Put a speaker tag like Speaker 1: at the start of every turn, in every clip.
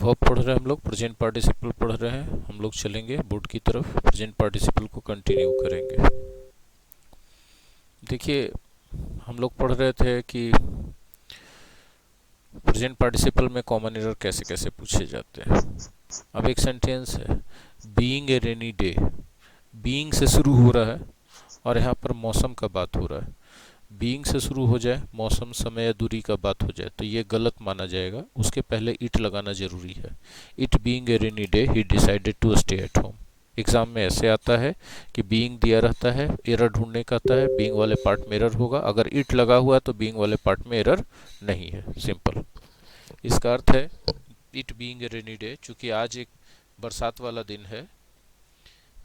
Speaker 1: Verb पढ़ रहे हैं हम लोग, प्रेजेंट पार्टिसिपल पढ़ रहे हैं हम लोग। चलेंगे बोर्ड की तरफ, प्रेजेंट पार्टिसिपल को कंटिन्यू करेंगे। देखिए, हम लोग पढ़ रहे थे कि प्रेजेंट पार्टिसिपल में कॉमन एरर कैसे कैसे पूछे जाते हैं। अब एक सेंटेंस है, being a rainy day. Being से शुरू हो रहा है और यहाँ पर मौसम का बात हो रहा है। बीइंग से शुरू हो जाए, मौसम, समय या दूरी का बात हो जाए तो ये गलत माना जाएगा। उसके पहले इट लगाना जरूरी है। It being a rainy day he decided to stay at home. Exam में ऐसे आता है कि बीइंग दिया रहता है, एरर ढूंढने का आता है, बीइंग वाले पार्ट में एरर होगा। अगर इट लगा हुआ है तो बीइंग वाले पार्ट में एरर नहीं है। सिंपल। इसका अर्थ है it being a rainy day, चूंकि आज एक बरसात वाला दिन है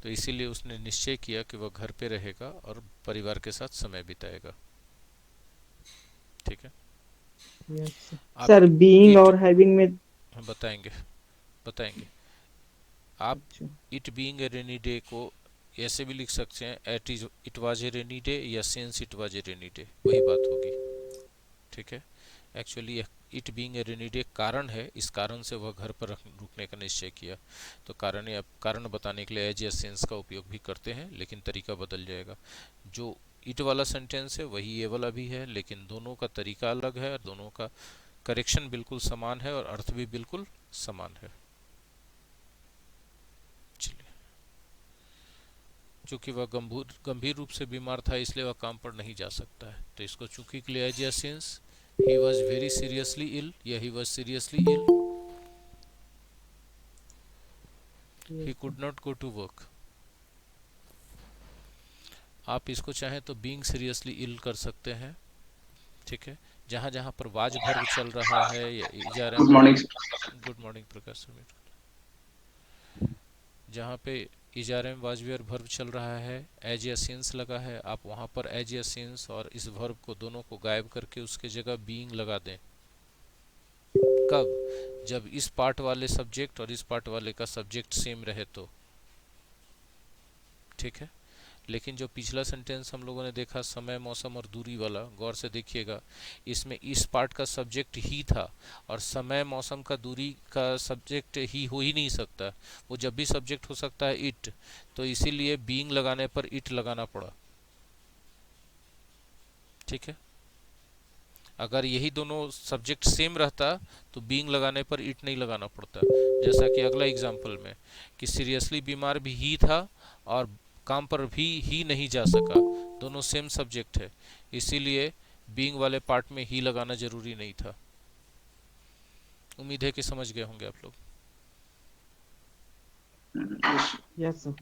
Speaker 1: तो इसीलिए उसने निश्चय किया कि वह घर पे रहेगा और परिवार के साथ समय बिताएगा। ठीक है।
Speaker 2: यस
Speaker 1: आप
Speaker 2: सर, बीइंग
Speaker 1: इट
Speaker 2: और हैविंग में।
Speaker 1: बताएंगे बताएंगे आप
Speaker 2: अच्छा।
Speaker 1: It being a rainy day को ऐसे भी लिख सकते हैं, at it was a rainy day या since it was a rainy day, वही बात होगी। ठीक है। Actually it being a rainy day कारण है, इस कारण से वह घर पर रुकने का निश्चय किया। तो कारण या कारण बताने के लिए एज या सिंस का उपयोग भी करते हैं, लेकिन तरीका बदल जाएगा। जो इट वाला सेंटेंस है वही ये वाला भी है, लेकिन दोनों का तरीका अलग है और दोनों का करेक्शन बिल्कुल समान है और अर्थ भी बिल्कुल समान है। चलिए, चूंकि वह गंभीर रूप से बीमार था इसलिए वह काम पर नहीं जा सकता है, तो इसको चूंकि के लिए एज या since, he was very seriously ill या he was seriously ill, he
Speaker 2: yes
Speaker 1: could not go to work. आप इसको चाहें तो बीइंग सीरियसली इल कर सकते हैं। ठीक है। जहां जहां पर वाज भर्व चल रहा है या इजारा।
Speaker 3: Good morning.
Speaker 1: Good morning Prakash sir. जहाँ पे इजारे में वाजवी वर्ब चल रहा है, एज या सिंस लगा है, आप वहाँ पर एज या सिंस और इस वर्ब को दोनों को गायब करके उसके जगह बीइंग लगा दें। कब? जब इस पार्ट वाले सब्जेक्ट और इस पार्ट वाले का सब्जेक्ट सेम रहे तो। ठीक है। लेकिन जो पिछला सेंटेंस हम लोगों ने देखा, समय, मौसम और दूरी वाला, गौर से देखिएगा, इसमें इस पार्ट का सब्जेक्ट ही था और समय, मौसम का, दूरी का सब्जेक्ट ही हो ही नहीं सकता। वो जब भी सब्जेक्ट हो सकता है इट, तो इसीलिए बीइंग लगाने पर इट लगाना पड़ा। ठीक है। अगर यही दोनों सब्जेक्ट सेम रहता तो बीइंग लगाने पर इट नहीं लगाना पड़ता। जैसा कि अगला एग्जाम्पल में कि सीरियसली बीमार भी ही था और काम पर भी ही नहीं जा सका, दोनों सेम सब्जेक्ट है, इसीलिए बीइंग वाले पार्ट में ही लगाना जरूरी नहीं था। उम्मीद है कि समझ गए होंगे आप लोग।
Speaker 2: Yes sir.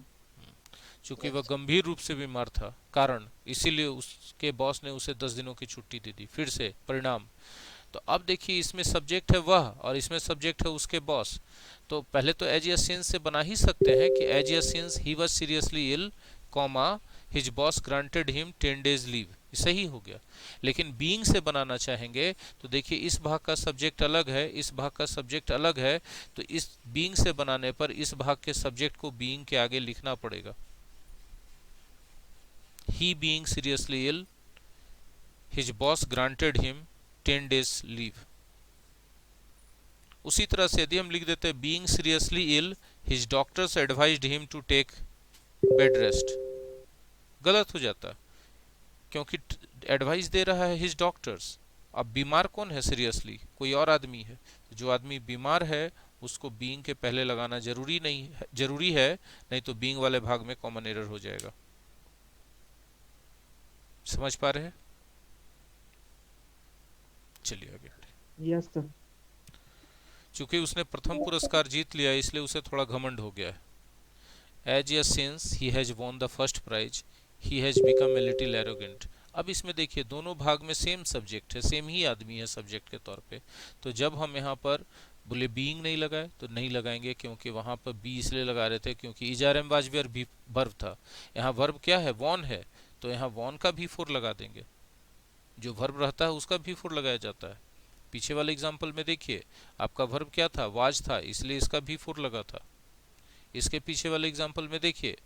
Speaker 1: चूंकि वह गंभीर रूप से बीमार था, कारण, इसीलिए उसके बॉस ने उसे 10 दिनों की छुट्टी दे दी। फिर से परिणाम। तो अब देखिए, इसमें सब्जेक्ट है वह और इसमें सब्जेक्ट है उसके बॉस। तो पहले तो एज या सिंस से बना ही सकते हैं कि एज या since he was seriously ill, comma, his boss granted him 10 days leave. सही हो गया। लेकिन बीइंग से बनाना चाहेंगे तो देखिए, इस भाग का सब्जेक्ट अलग है, इस भाग का सब्जेक्ट अलग है, तो इस बीइंग से बनाने पर इस भाग के सब्जेक्ट को बीइंग के आगे लिखना पड़ेगा। He being seriously ill, his boss granted him 10 days leave. उसी तरह से यदि हम लिख देते हैं being seriously ill, his doctors advised him to take bed rest, गलत हो जाता, क्योंकि एडवाइस दे रहा है हिज डॉक्टर्स। अब बीमार कौन है? सीरियसली कोई और आदमी है। जो आदमी बीमार है उसको बीइंग के पहले लगाना जरूरी नहीं है, जरूरी है, नहीं तो बीइंग वाले भाग में कॉमन एरर हो जाएगा। समझ पा रहे हैं? चलिए आगे।
Speaker 2: Yes sir.
Speaker 1: चूंकि उसने प्रथम पुरस्कार जीत लिया इसलिए उसे थोड़ा घमंड हो गया है। एज या since he has won the first prize he has become a little arrogant. अब इसमें देखिए, दोनों भाग में सेम सब्जेक्ट है, सेम ही आदमी है सब्जेक्ट के तौर पे। तो जब हम यहाँ पर बोले बीइंग नहीं लगाए तो नहीं लगाएंगे, क्योंकि वहां पर बी इसलिए लगा रहे थे क्योंकि इजारम वाजवेर भी वर्ब था। यहाँ वर्ब क्या है? वॉन है, तो यहाँ वॉन का भी फोर लगा देंगे। जो वर्ब रहता है उसका भी फोर लगाया जाता है। पीछे वाले एग्जाम्पल में देखिए, आपका वर्ब क्या था? वाज था, इसलिए इसका भी फोर लगा था। इसके पीछे वाले एग्जाम्पल में देखिए,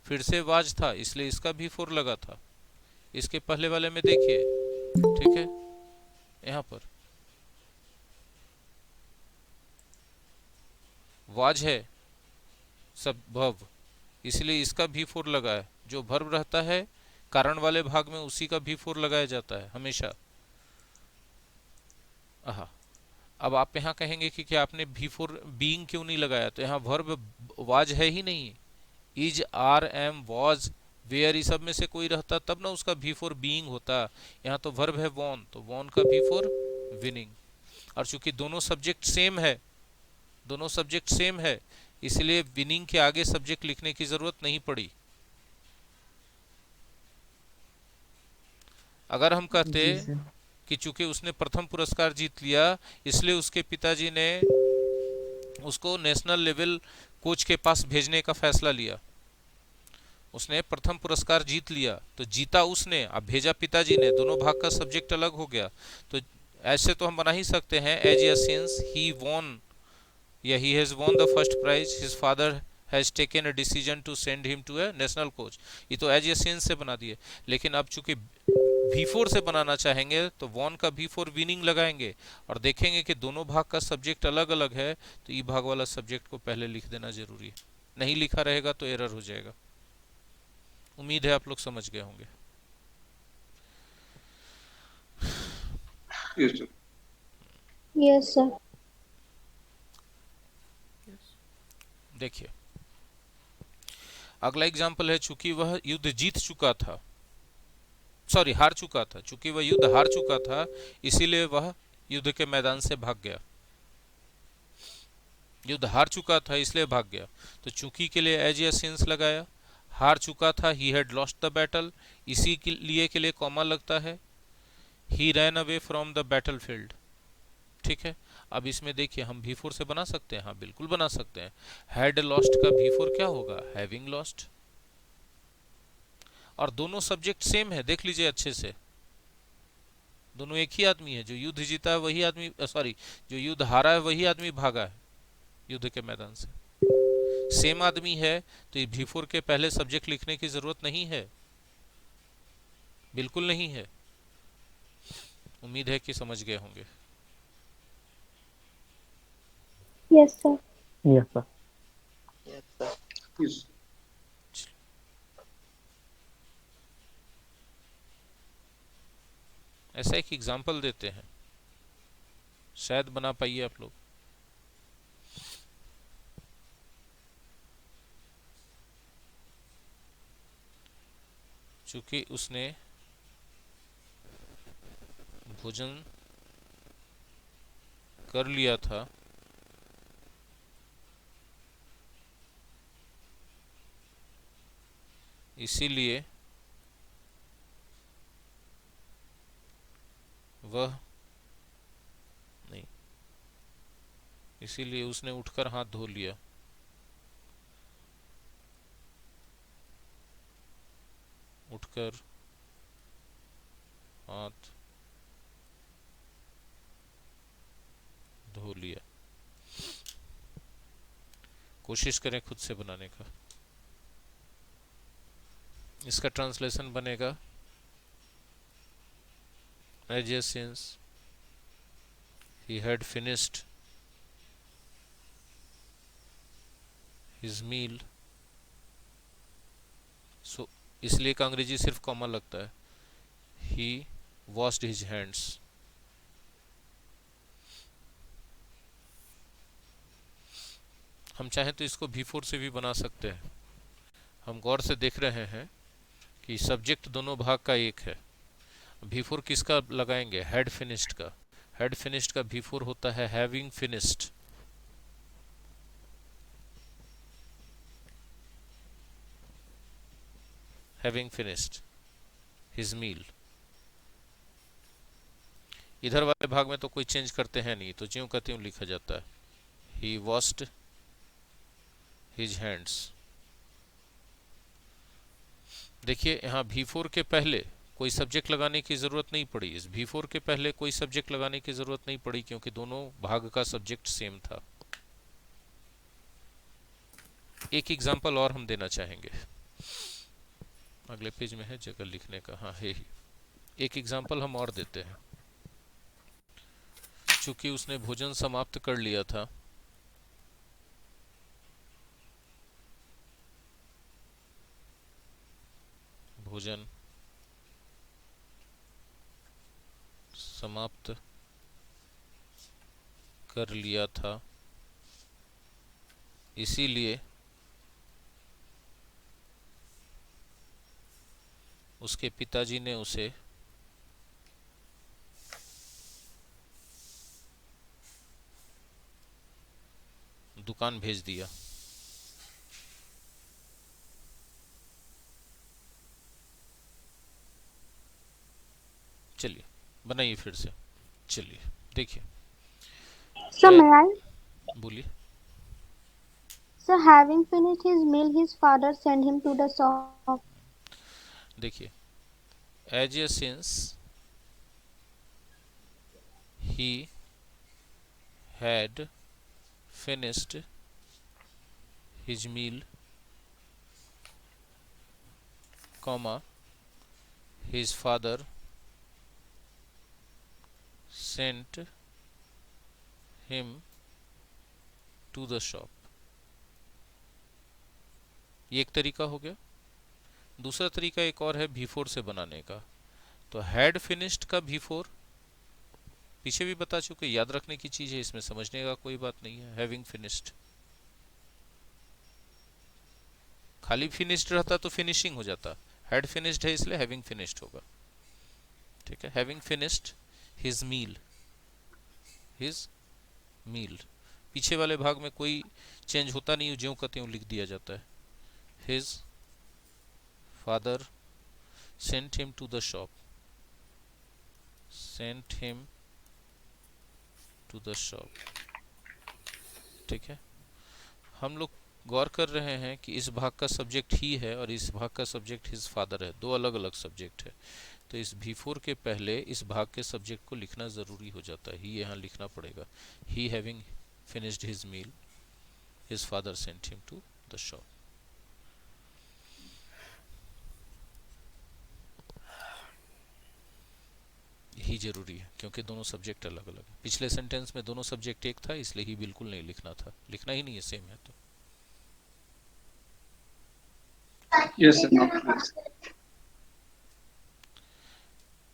Speaker 1: फिर से वाज था, इसलिए इसका भी फोर लगा था। इसके पहले वाले में देखिए, ठीक है, यहाँ पर वाज है सब वर्ब, इसलिए इसका भी फोर लगा है। जो वर्ब रहता है कारण वाले भाग में उसी का भी फोर लगाया जाता है हमेशा। आहा, अब आप यहाँ कहेंगे कि क्या आपने भी फोर बीइंग क्यों नहीं लगाया, तो यहाँ वर्ब वाज है ही नहीं। Is, are, am, was, were, इस सब में से कोई रहता तब ना उसका भी फोर बीइंग होता। यहाँ तो वर्ब है वॉन, तो वॉन का भी फोर विनिंग। और चूंकि दोनों सब्जेक्ट सेम है इसलिए विनिंग के आगे सब्जेक्ट लिखने की जरूरत नहीं पड़ी। अगर हम कहते
Speaker 2: जी सर।
Speaker 1: कि चूंकि उसने प्रथम पुरस्कार जीत लिया इसलिए उसके पिताजी ने उसको नेशनल लेवल कोच के पास भेजने का फैसला लिया। उसने प्रथम पुरस्कार जीत लिया तो जीता उसने, अब भेजा पिताजी ने, दोनों भाग का सब्जेक्ट अलग हो गया। तो ऐसे तो हम बना ही सकते हैं, as a since he won या he has won the first prize his father has taken a decision to send him to a national coach। ये तो एज ए सिंस से बना दिए। लेकिन अब चूंकि V4 से बनाना चाहेंगे तो वॉन का V4 विनिंग लगाएंगे और देखेंगे कि दोनों भाग का सब्जेक्ट अलग अलग है, तो ई भाग वाला सब्जेक्ट को पहले लिख देना जरूरी है। नहीं लिखा रहेगा तो एरर हो जाएगा। उम्मीद है आप लोग समझ गए होंगे।
Speaker 3: Yes, sir.
Speaker 4: Yes, sir.
Speaker 1: देखिए अगला एग्जाम्पल है, चूंकि वह युद्ध जीत चुका था, सॉरी हार चुका था, चूंकि वह युद्ध हार चुका था इसीलिए वह युद्ध के मैदान से भाग गया। युद्ध हार चुका था इसलिए भाग गया, तो चूंकि के लिए एज ए सिंस लगाया। हार चुका था, he had lost the battle, इसी के लिए कॉमा लगता है। He ran away from the battle field. ठीक है, अब इसमें देखिए हम V4 से बना सकते हैं, हाँ बिल्कुल बना सकते हैं। हैड लॉस्ट का V4 क्या होगा, हैविंग लॉस्ट। और दोनों सब्जेक्ट सेम है, देख लीजिए अच्छे से, दोनों एक ही आदमी है। जो युद्ध जीता है वही आदमी, सॉरी जो युद्ध हारा है वही आदमी भागा है युद्ध के मैदान से। सेम आदमी है तो ये V4 के पहले सब्जेक्ट लिखने की जरूरत नहीं है, बिल्कुल नहीं है। उम्मीद है कि समझ गए होंगे।
Speaker 4: Yes, sir.
Speaker 2: Yes sir.
Speaker 5: Yes, sir.
Speaker 3: Yes.
Speaker 1: ऐसा एक एग्जाम्पल देते हैं, शायद बना पाइए आप लोग। चूंकि उसने भोजन कर लिया था इसीलिए वह नहीं, इसीलिए उसने उठकर हाथ धो लिया। उठकर हाथ धो लिया। कोशिश करें खुद से बनाने का। इसका ट्रांसलेशन बनेगा as a since he had finished his meal, so इसलिए का अंग्रेजी सिर्फ कॉमा लगता है, he washed his hands। हम चाहें तो इसको V4 से भी बना सकते हैं। हम गौर से देख रहे हैं कि सब्जेक्ट दोनों भाग का एक है। V4 किसका लगाएंगे, हैड फिनिश्ड का। हैड फिनिश्ड का V4 होता है having finished. Having finished his meal. इधर वाले भाग में तो कोई चेंज करते हैं नहीं, तो ज्यों का त्यों लिखा जाता है, ही वॉश्ड हिज हैंड्स। देखिए यहाँ V4 के पहले कोई सब्जेक्ट लगाने की जरूरत नहीं पड़ी। इस V4 के पहले कोई सब्जेक्ट लगाने की जरूरत नहीं पड़ी क्योंकि दोनों भाग का सब्जेक्ट सेम था। एक एग्जांपल और हम देना चाहेंगे, अगले पेज में है जगह लिखने का, हाँ है ही। एक एग्जांपल हम और देते हैं। चूंकि उसने भोजन समाप्त कर लिया था भोजन समाप्त कर लिया था, इसीलिए उसके पिताजी ने उसे दुकान भेज दिया। चलिए बनाइए फिर से। चलिए देखिए,
Speaker 4: Sir, may I?
Speaker 1: बोलिए।
Speaker 4: Sir, having finished his meal, his father sent him to the shop.
Speaker 1: देखिए, as a since he had finished his meal, comma, his father sent him to the shop। ये एक तरीका हो गया। दूसरा तरीका एक और है बिफोर से बनाने का। तो हैड फिनिश्ड का बिफोर पीछे भी बता चुके, याद रखने की चीज है, इसमें समझने का कोई बात नहीं है। हैविंग फिनिश्ड, खाली फिनिश्ड रहता तो फिनिशिंग हो जाता, हैड फिनिश्ड है इसलिए हैविंग फिनिश्ड होगा। ठीक है, having finished his meal, his meal, पीछे वाले भाग में कोई चेंज होता नहीं, ज्यों का त्यों लिख दिया जाता है। His father sent him to the shop, sent him to the shop. ठीक है, हम लोग गौर कर रहे हैं कि इस भाग का सब्जेक्ट ही है और इस भाग का सब्जेक्ट हिज फादर है, दो अलग अलग सब्जेक्ट है। तो इस बिफोर के पहले इस भाग के सब्जेक्ट को लिखना जरूरी हो जाता है, ही यहाँ लिखना पड़ेगा। He having finished his meal, his father sent him to the shop. He जरूरी है क्योंकि दोनों सब्जेक्ट अलग अलग है। पिछले सेंटेंस में दोनों सब्जेक्ट एक था, इसलिए ही बिल्कुल नहीं लिखना था, लिखना ही नहीं है, सेम है। तो
Speaker 3: Yes, sir. Now, please.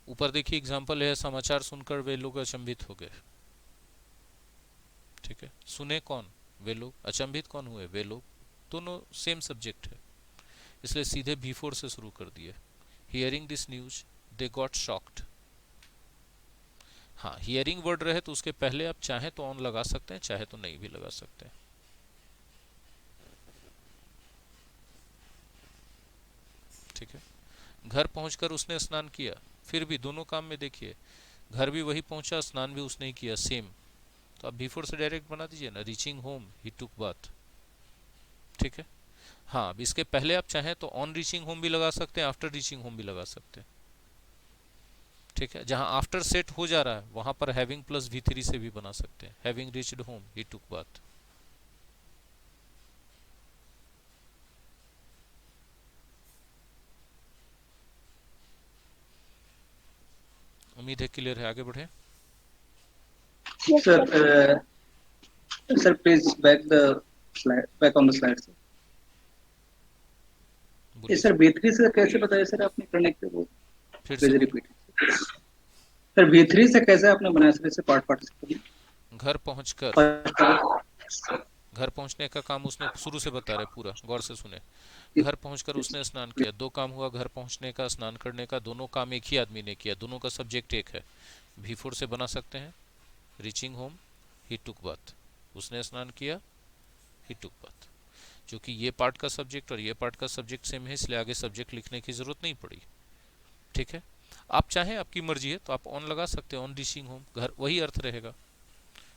Speaker 1: ऊपर देखिए एग्जाम्पल है, समाचार सुनकर वे लोग अचंभित हो गए। ठीक है, सुने कौन? वे लोग। अचंभित कौन हुए? वे लोग। दोनों सेम सब्जेक्ट है, इसलिए सीधे बिफोर से शुरू कर दिए। Hearing this news they got shocked. हाँ, हियरिंग वर्ड रहे तो उसके पहले आप चाहे तो ऑन लगा सकते हैं, चाहे तो नहीं भी लगा सकते हैं। ठीक है, घर पहुंचकर उसने स्नान किया। फिर भी दोनों काम में देखिए, घर भी वही पहुंचा, स्नान भी उसने ही किया, सेम। तो आप बिफोर से डायरेक्ट बना दीजिए ना, रीचिंग होम ही टुक बाथ। ठीक है, हाँ, अब इसके पहले आप चाहें तो ऑन रीचिंग होम भी लगा सकते हैं, आफ्टर रीचिंग होम भी लगा सकते हैं। ठीक है, जहां आफ्टर सेट हो जा रहा है वहां पर हैविंग प्लस V3 से भी बना सकते हैं, हैविंग रीच्ड होम ही टुक बाथ। उम्मीद है क्लियर है, आगे बढ़े।
Speaker 4: Yes,
Speaker 3: Sir,
Speaker 4: sir.
Speaker 3: sir, please back on the slide, sir. ये
Speaker 1: बोलिए
Speaker 3: सर B3 से कैसे बताया सर आपने करने के वो?
Speaker 1: फिर से
Speaker 3: प्लीज
Speaker 1: बोलिए।
Speaker 3: रिपीट। सर B3 से कैसे आपने बनाया सर, इसे पार्ट से
Speaker 1: घर पहुंचकर,
Speaker 3: बताइए।
Speaker 1: घर पहुंचने का काम उसने शुरू से बता रहे, पूरा गौर से सुने। घर पहुंचकर उसने स्नान किया, दो काम हुआ, घर पहुंचने का, स्नान करने का, दोनों काम एक ही आदमी ने किया, दोनों का सब्जेक्ट एक है। बिफोर से बना सकते हैं, रीचिंग होम ही टुक बाथ, उसने स्नान किया, ही टुक बाथ। क्योंकि ये पार्ट का सब्जेक्ट और ये पार्ट का सब्जेक्ट सेम है, इसलिए आगे सब्जेक्ट लिखने की जरूरत नहीं पड़ी। ठीक है, आप चाहें, आपकी मर्जी है, तो आप ऑन लगा सकते हैं, ऑन रीचिंग होम, घर वही अर्थ रहेगा।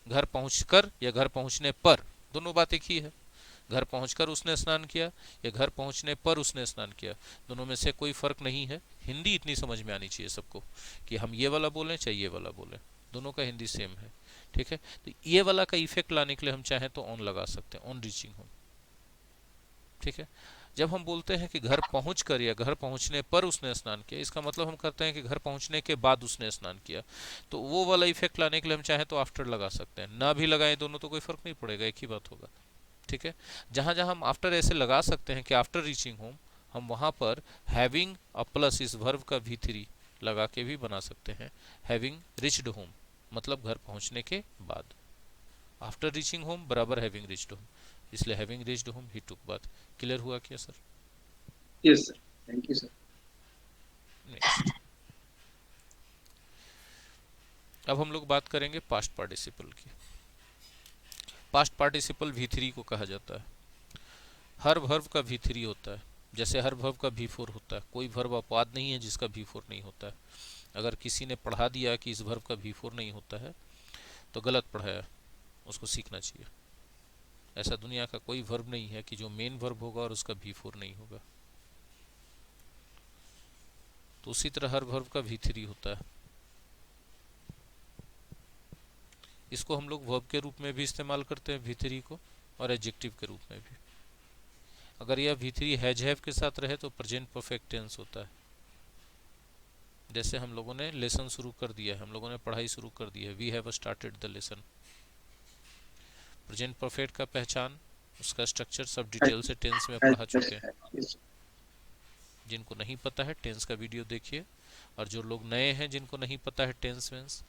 Speaker 1: घर पहुंचकर या घर पहुंचने पर, दोनों बात एक ही है। घर पहुंचकर उसने स्नान किया या घर पहुंचने पर उसने स्नान किया, दोनों में से कोई फर्क नहीं है। हिंदी इतनी समझ में आनी चाहिए सबको कि हम ये वाला बोलें चाहे ये वाला बोलें, दोनों का हिंदी सेम है। ठीक है, तो ये वाला का इफेक्ट लाने के लिए हम चाहें तो ऑन लगा सकते हैं, ऑन रीचिंग होम। ठीक है, जब हम बोलते हैं कि घर पहुंचकर या घर पहुंचने पर उसने स्नान किया, इसका मतलब हम करते हैं कि घर पहुंचने के बाद उसने स्नान किया। तो वो वाला इफेक्ट लाने के लिए हम चाहें तो आफ्टर लगा सकते हैं, ना भी लगाएं दोनों तो कोई फर्क नहीं पड़ेगा, एक ही बात होगा। ठीक है, जहां जहां हम आफ्टर ऐसे लगा सकते हैं कि आफ्टर रीचिंग होम, हम वहाँ पर हैविंग अ प्लस इस वर्ब का V3 लगा के भी बना सकते हैं। हैविंग रिच्ड होम मतलब घर पहुँचने के बाद, आफ्टर रीचिंग होम बराबर हैविंग रिच्ड होम, इसलिए हैविंग रिच्ड होम ही टुक बाथ। क्लियर हुआ क्या sir?
Speaker 3: Yes sir, thank you sir.
Speaker 1: Next, अब हम लोग बात करेंगे पास्ट पार्टिसिपल की। पास्ट पार्टिसिपल V3 को कहा जाता है। हर वर्ब का V3 होता है, जैसे हर वर्ब का V4 होता है। कोई वर्ब अपवाद नहीं है जिसका V4 नहीं होता है। अगर किसी ने पढ़ा दिया कि इस वर्ब का V4 नहीं होता है तो गलत पढ़ाया, उसको सीखना चाहिए। ऐसा दुनिया का कोई वर्ब नहीं है कि जो मेन वर्ब होगा और उसका V4 नहीं होगा। तो उसी तरह हर वर्ब का V3 होता है। इसको हम लोग वर्ब के रूप में भी इस्तेमाल करते हैं V3 को, और एडजेक्टिव के रूप में भी। अगर यह V3 हैज हैव के साथ रहे तो प्रेजेंट परफेक्ट टेंस होता है। जैसे हम लोगों ने लेसन शुरू कर दिया है, हम लोगों ने पढ़ाई शुरू कर दी है, we have started the lesson. Present perfect का पहचान, उसका स्ट्रक्चर सब डिटेल से टेंस में पढ़ा चुके हैं। जिनको नहीं पता है टेंस का वीडियो देखिए, और जो लोग नए हैं जिनको नहीं पता है टेंस वेंस,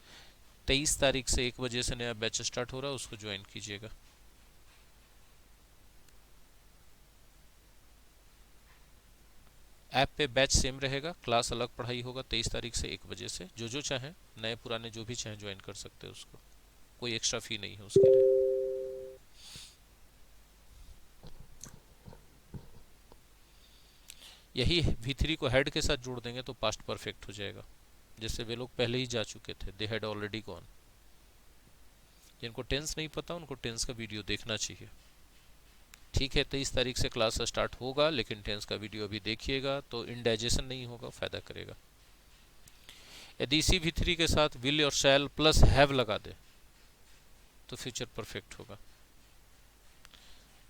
Speaker 1: 23 तारीख से 1 बजे से नया बैच स्टार्ट हो रहा है, उसको ज्वाइन कीजिएगा। ऐप पे बैच सेम रहेगा, क्लास अलग पढ़ाई होगा 23 तारीख से 1 बजे से। जो चाहें, नए पुराने जो भी चाहें ज्वाइन कर सकते हैं उसको, कोई एक्स्ट्रा फी नहीं है उसके लिए। यही V3 को हेड के साथ जोड़ देंगे तो पास्ट परफेक्ट हो जाएगा। जैसे वे लोग पहले ही जा चुके थे, दे हैड ऑलरेडी गॉन। जिनको टेंस नहीं पता उनको टेंस का वीडियो देखना चाहिए। ठीक है, 23 तारीख से क्लास स्टार्ट होगा, लेकिन टेंस का वीडियो अभी देखिएगा तो इंडाइजेशन नहीं होगा, फायदा करेगा। यदि इसी V3 के साथ विल और शैल प्लस हैव लगा दे तो फ्यूचर परफेक्ट होगा।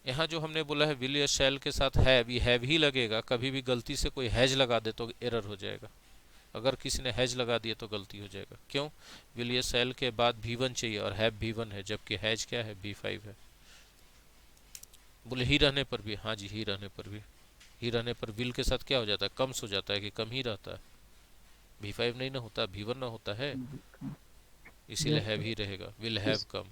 Speaker 1: यहाँ जो हमने बोला है विल या शैल के साथ हैव, ये हैव ही लगेगा। कभी भी गलती से कोई हैज लगा दे तो एरर हो जाएगा। अगर किसी ने हैज लगा दिया तो गलती हो जाएगा। क्यों? विल या शैल के बाद V1 चाहिए और हैव V1 है, जबकि हैज क्या है? V5 है। बोले ही रहने पर भी, हाँ जी, ही रहने पर भी। ही रहने पर विल के साथ क्या हो जाता है? कम्स हो जाता है कि कम ही रहता है। V5 नहीं ना होता, V1 ना होता है, इसीलिए
Speaker 2: Yes,
Speaker 1: हैव
Speaker 2: sir.
Speaker 1: ही रहेगा। Will have
Speaker 3: Yes.
Speaker 1: कम।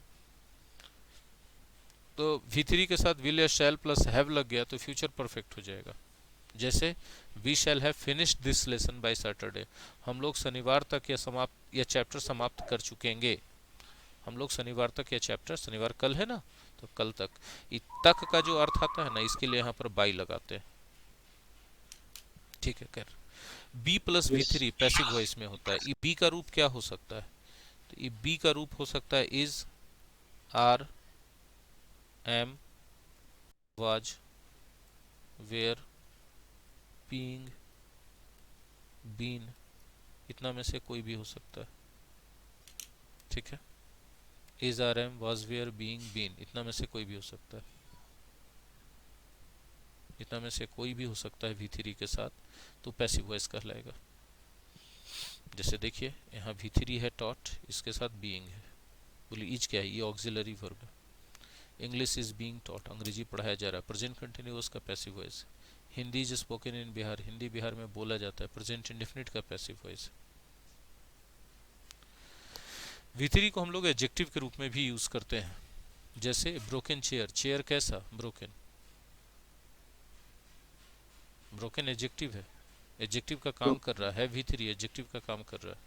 Speaker 1: तो V3 के साथ विल या शैल प्लस हैव लग गया तो फ्यूचर परफेक्ट हो जाएगा। जैसे we shall have finished this lesson by Saturday, हम लोग शनिवार तक या चैप्टर समाप्त कर चुकेंगे। हम लोग शनिवार तक या चैप्टर, शनिवार कल है ना, तो कल तक। तक का जो अर्थ आता है ना, इसके लिए यहाँ पर बाई लगाते हैं। ठीक है, कर B plus V3 passive voice में होता है। ये बी का रूप क्या हो सकता है? तो ये बी का रूप हो सकता है is, are, am, was, were, being, been, इतना में से कोई भी हो सकता है। ठीक है, is, are, am, was, were, being, been, इतना में से कोई भी हो सकता है। इतना में से कोई भी हो सकता है V3 के साथ, तो पैसिव वॉइस कहलाएगा। जैसे देखिए यहाँ V3 है टॉट, इसके साथ बीइंग है। बोले इज क्या है? ये ऑक्सिलरी वर्ब है। इंग्लिश इज बीइंग टॉट, अंग्रेजी पढ़ाया जा रहा है, प्रेजेंट कंटिन्यूअस का passive voice. Hindi is spoken in Bihar, Hindi Bihar में बोला जाता है, प्रेजेंट इंडेफिनिट का पैसिव वॉइस। V3 को हम लोग एडजेक्टिव के रूप में भी यूज करते हैं। जैसे ब्रोकन चेयर, चेयर कैसा? ब्रोकन। ब्रोकन एडजेक्टिव है, एडजेक्टिव का काम कर रहा है। V3 एडजेक्टिव का काम कर रहा है,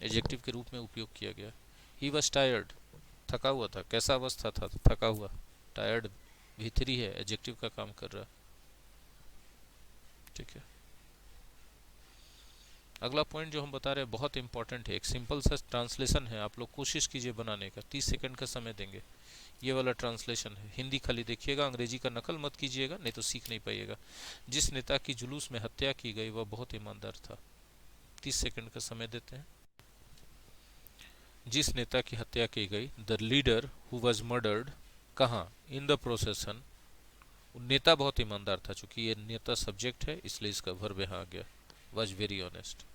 Speaker 1: एडजेक्टिव के रूप में उपयोग किया गया। ही वॉज टायर्ड, थका हुआ था। कैसा अवस्था था? थका हुआ। टायर्ड V3 है, एडजेक्टिव का काम कर रहा है। ठीक है, अगला पॉइंट जो हम बता रहे हैं बहुत इंपॉर्टेंट है। एक सिंपल सा ट्रांसलेशन है, आप लोग कोशिश कीजिए बनाने का। 30 सेकंड का समय देंगे। ये वाला ट्रांसलेशन है, हिंदी खाली देखिएगा, अंग्रेजी का नकल मत कीजिएगा, नहीं तो सीख नहीं पाइएगा। जिस नेता की जुलूस में हत्या की गई वह बहुत ईमानदार था। 30 सेकंड का समय देते हैं। जिस नेता की हत्या की गई, the leader who was murdered, कहाँ? In the procession. नेता बहुत ईमानदार था, चूंकि ये नेता सब्जेक्ट है इसलिए इसका वर्ब यहाँ आ गया, वाज वेरी ऑनेस्ट।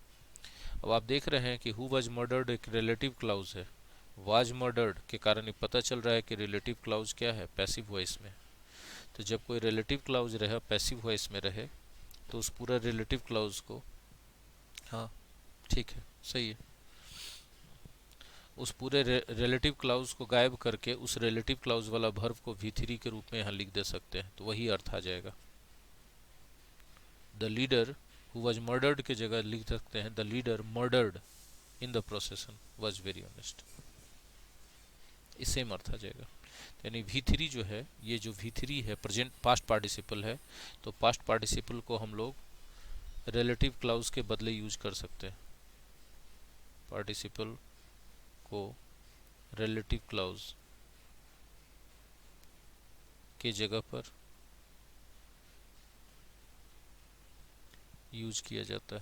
Speaker 1: अब आप देख रहे हैं कि हु वाज मर्डर्ड एक रिलेटिव क्लाउज है। वाज मर्डर्ड के कारण ये पता चल रहा है कि रिलेटिव क्लाउज क्या है? पैसिव वॉइस में। तो जब कोई रिलेटिव क्लाउज रहे, पैसिव वॉइस में रहे, तो उस पूरा रिलेटिव क्लाउज को, हाँ ठीक है, सही है, उस पूरे रिलेटिव क्लाउज को गायब करके उस रिलेटिव क्लाउज वाला वर्ब को V3 के रूप में यहाँ लिख दे सकते हैं, तो वही अर्थ आ जाएगा। The leader who was murdered के जगह लिख सकते हैं the leader murdered in the प्रोसेसन was very honest, इससे अर्थ आ जाएगा। यानी V3 जो है, ये जो V3 है प्रेजेंट पास्ट पार्टिसिपल है, तो पास्ट पार्टिसिपल को हम लोग रिलेटिव क्लाउज के बदले यूज कर सकते हैं, पार्टिसिपल को रिलेटिव क्लाउज के जगह पर यूज किया जाता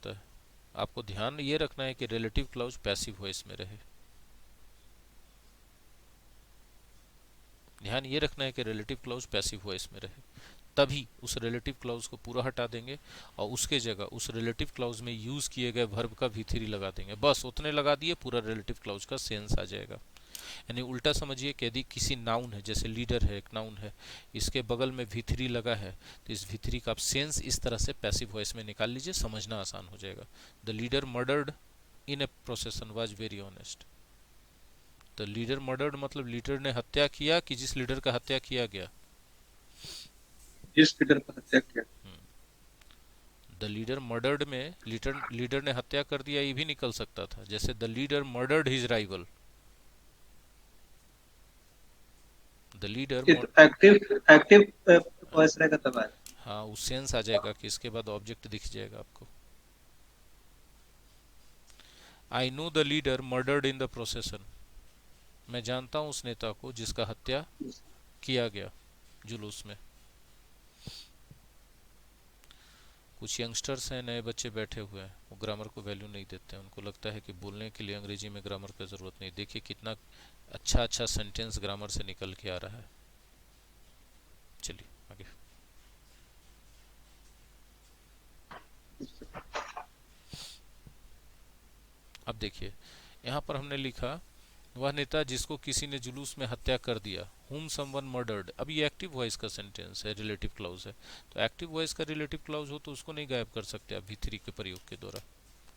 Speaker 1: है। आपको ध्यान ये रखना है कि रिलेटिव क्लाउज पैसिव वॉइस में रहे, ध्यान ये रखना है कि रिलेटिव क्लाउज पैसिव वॉइस में रहे, तभी उस रिलेटिव क्लाउज को पूरा हटा देंगे और उसके जगह उस रिलेटिव क्लाउज में यूज किए गए वर्ब का V3 लगा देंगे, बस उतने लगा दिए, पूरा रिलेटिव क्लाउज का सेंस आ जाएगा। यानी उल्टा समझिए कि यदि किसी नाउन है, जैसे लीडर है, एक नाउन है, इसके बगल में V3 लगा है, तो इस V3 का आप सेंस इस तरह से पैसिव वॉइस में निकाल लीजिए, समझना आसान हो जाएगा। The leader murdered in A प्रोसेसन was very honest. The leader murdered मतलब लीडर ने हत्या किया कि जिस लीडर का हत्या किया गया,
Speaker 3: जिस लीडर का हत्या किया।
Speaker 1: द लीडर मर्डर्ड में लीडर ने हत्या कर दिया, ये भी निकल सकता था, जैसे the leader murdered his rival. The leader
Speaker 3: active voice रहेगा तब आएगा।
Speaker 1: हाँ, उस सेंस आ जाएगा कि इसके बाद ऑब्जेक्ट दिख जाएगा आपको। I know the leader murdered in the प्रोसेसन, मैं जानता हूं उस नेता को जिसका हत्या किया गया जुलूस में। कुछ यंगस्टर्स हैं, नए बच्चे बैठे हुए हैं, वो ग्रामर को वैल्यू नहीं देते हैं, उनको लगता है कि बोलने के लिए अंग्रेजी में ग्रामर की ज़रूरत नहीं। देखिए कितना अच्छा सेंटेंस ग्रामर से निकल के आ रहा है। चलिए आगे। अब देखिए यहाँ पर हमने लिखा वह नेता जिसको किसी ने जुलूस में हत्या कर दिया, whom someone murdered। अब ये एक्टिव वॉइस का सेंटेंस है, रिलेटिव क्लाउज है, तो एक्टिव वॉइस का रिलेटिव क्लाउज हो तो उसको नहीं गायब कर सकते आप V3 के प्रयोग के द्वारा,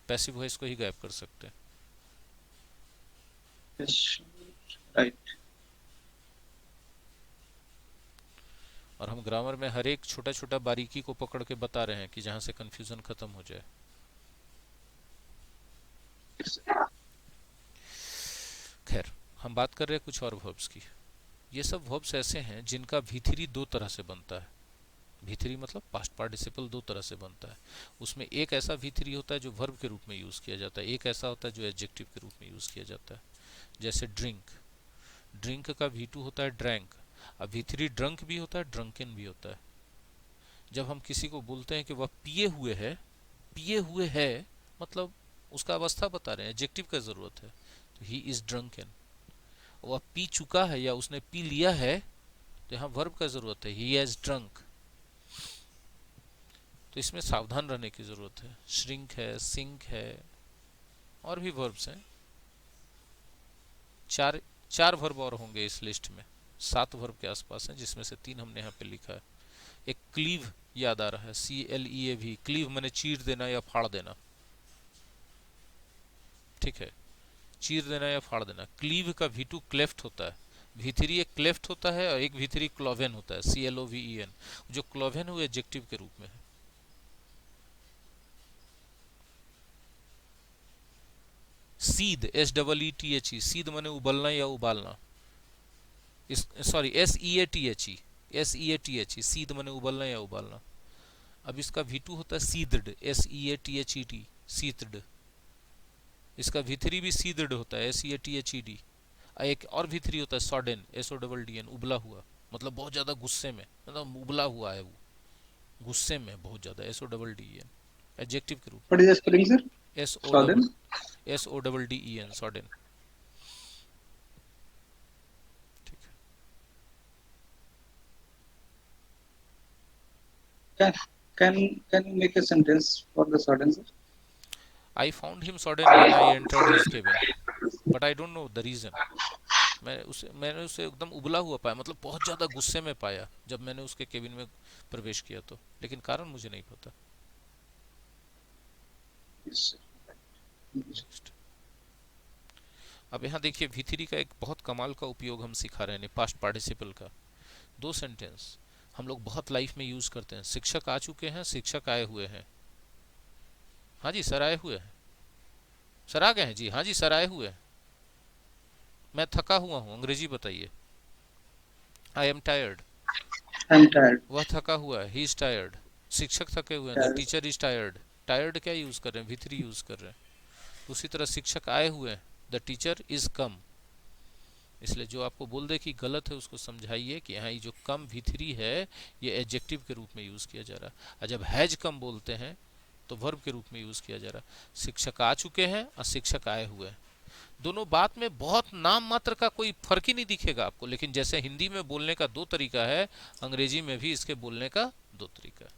Speaker 1: पैसिव वॉइस को ही गायब कर सकते हैं।
Speaker 3: राइट।
Speaker 1: और हम ग्रामर में हर एक छोटा छोटा बारीकी को पकड़ के बता रहे हैं कि जहां से कंफ्यूजन खत्म हो जाए। खैर, हम बात कर रहे हैं कुछ और वर्ब्स की। ये सब वर्ब्स ऐसे हैं जिनका V3 दो तरह से बनता है। V3 मतलब पास्ट पार्टिसिपल दो तरह से बनता है। उसमें एक ऐसा V3 होता है जो वर्ब के रूप में यूज किया जाता है, एक ऐसा होता है जो एडजेक्टिव के रूप में यूज किया जाता है। जैसे ड्रिंक, ड्रिंक का V2 होता है ड्रैंक। अब V3 ड्रंक भी होता है, ड्रंकन भी होता है। जब हम किसी को बोलते हैं कि वह पिए हुए है मतलब उसका अवस्था बता रहे हैं, एडजेक्टिव का जरूरत है, तो ही इज ड्रंकन। वह पी चुका है या उसने पी लिया है, तो यहाँ वर्ब का जरूरत है, ही हैज ड्रंक। तो इसमें सावधान रहने की जरूरत है। श्रिंक है, सिंक है, और भी वर्ब्स हैं। चार वर्ब और होंगे इस लिस्ट में, 7 वर्ब के आसपास हैं, जिसमें से 3 हमने यहाँ पे लिखा है। एक क्लीव याद आ रहा है, CLEAV, क्लीव मैंने चीर देना या फाड़ देना, ठीक है, चीर देना या फाड़ देना। क्लीव का V2 क्लेफ्ट होता है, V3 एक क्लेफ्ट होता है और एक V3 क्लोवेन होता है, CLOVEN। जो क्लोवेन वो एडजेक्टिव के रूप में है। सीद, SEETHE, सीद माने उबलना या उबालना, सॉरी SEATHE, सीद माने उबलना या उबालना। अब इसका V2 होता है सीद्ड, SEATHED, सीद्ड। इसका V3 भी सीद्ड होता है, SEATHED। एक और V3 होता है सॉडेन, SODDN, उबला हुआ, मतलब बहुत ज्यादा गुस्से में, मतलब उबला हुआ है वो, गुस्से में बहुत ज्यादा, SODDEN, एडजेक्टिव के रूप में।
Speaker 3: What is the spelling sir?
Speaker 1: SODDEN, सॉडेन। ठीक है।
Speaker 3: Can you make a sentence for the sudden, sir?
Speaker 1: I found him sodden when I entered his cabin, but I don't know the reason. मैंने उसे एकदम उबला हुआ पाया, मतलब बहुत ज़्यादा गुस्से में पाया जब मैंने उसके केबिन में प्रवेश किया तो, लेकिन कारण मुझे नहीं पता।
Speaker 3: Yes, sir.
Speaker 1: नेक्स्ट। अब यहाँ देखिए V3 का एक बहुत कमाल का उपयोग हम सिखा रहे हैं पास्ट पार्टिसिपल का। दो सेंटेंस हम लोग बहुत लाइफ में यूज करते हैं। शिक्षक आ चुके हैं, शिक्षक आए हुए हैं। हाँ जी सर आए हुए हैं। सर आ गए हैं जी। हाँ जी सर आए हुए हैं। मैं थका हुआ हूँ, अंग्रेजी बताइए। I am tired.
Speaker 3: I'm tired.
Speaker 1: वह थका हुआ है, ही इज टायर्ड। शिक्षक थके हुए हैं, the
Speaker 3: Tired.
Speaker 1: Teacher is tired. Tired क्या यूज कर रहे हैं? V3 यूज कर रहे हैं। उसी तरह शिक्षक आए हुए हैं, द टीचर इज कम। इसलिए जो आपको बोल दे कि गलत है उसको समझाइए कि हाँ ये जो कम V3 है ये एडजेक्टिव के रूप में यूज किया जा रहा है। और जब हैज कम बोलते हैं तो वर्ब के रूप में यूज किया जा रहा है। शिक्षक आ चुके हैं और शिक्षक आए हुए हैं। दोनों बात में बहुत नाम मात्र का कोई फर्क ही नहीं दिखेगा आपको, लेकिन जैसे हिंदी में बोलने का दो तरीका है, अंग्रेजी में भी इसके बोलने का दो तरीका है।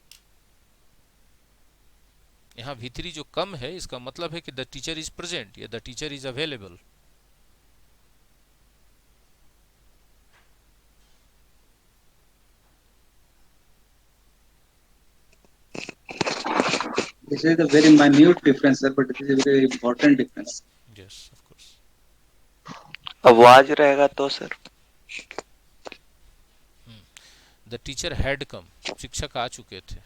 Speaker 1: यहाँ V3 जो कम है इसका मतलब है कि द टीचर इज प्रेजेंट या the teacher is available.
Speaker 3: This is a very minute difference, sir, but this is a very important difference.
Speaker 1: Yes of course.
Speaker 5: आवाज रहेगा तो sir.
Speaker 1: The teacher had come, शिक्षक आ चुके थे।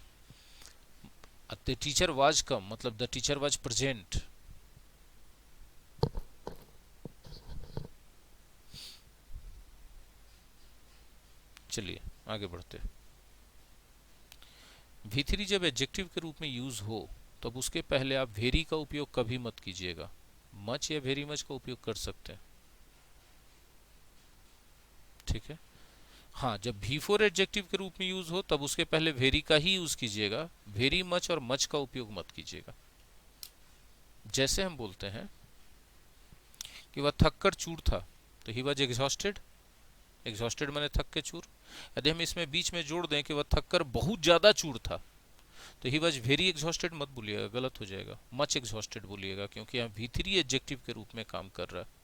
Speaker 1: द टीचर वाज कम मतलब the teacher was present. चलिए आगे बढ़ते। V3 जब एडजेक्टिव के रूप में यूज हो तब उसके पहले आप वेरी का उपयोग कभी मत कीजिएगा। मच या वेरी मच का उपयोग कर सकते हैं, ठीक है। हाँ, जब V4 एडजेक्टिव के रूप में यूज हो तब उसके पहले वेरी का ही यूज कीजिएगा। वेरी मच और मच का उपयोग मत कीजिएगा। जैसे हम बोलते हैं कि वह थक कर चूर था, तो ही वॉज एग्जॉस्टेड। एग्जॉस्टेड माने थक के चूर। यदि हम इसमें बीच में जोड़ दें कि वह थक कर बहुत ज्यादा चूर था, तो ही वॉज वेरी एग्जॉस्टेड मत बोलिएगा, गलत हो जाएगा। मच एग्जॉस्टेड बोलिएगा, क्योंकि यहाँ V3 एडजेक्टिव के रूप में काम कर रहा है।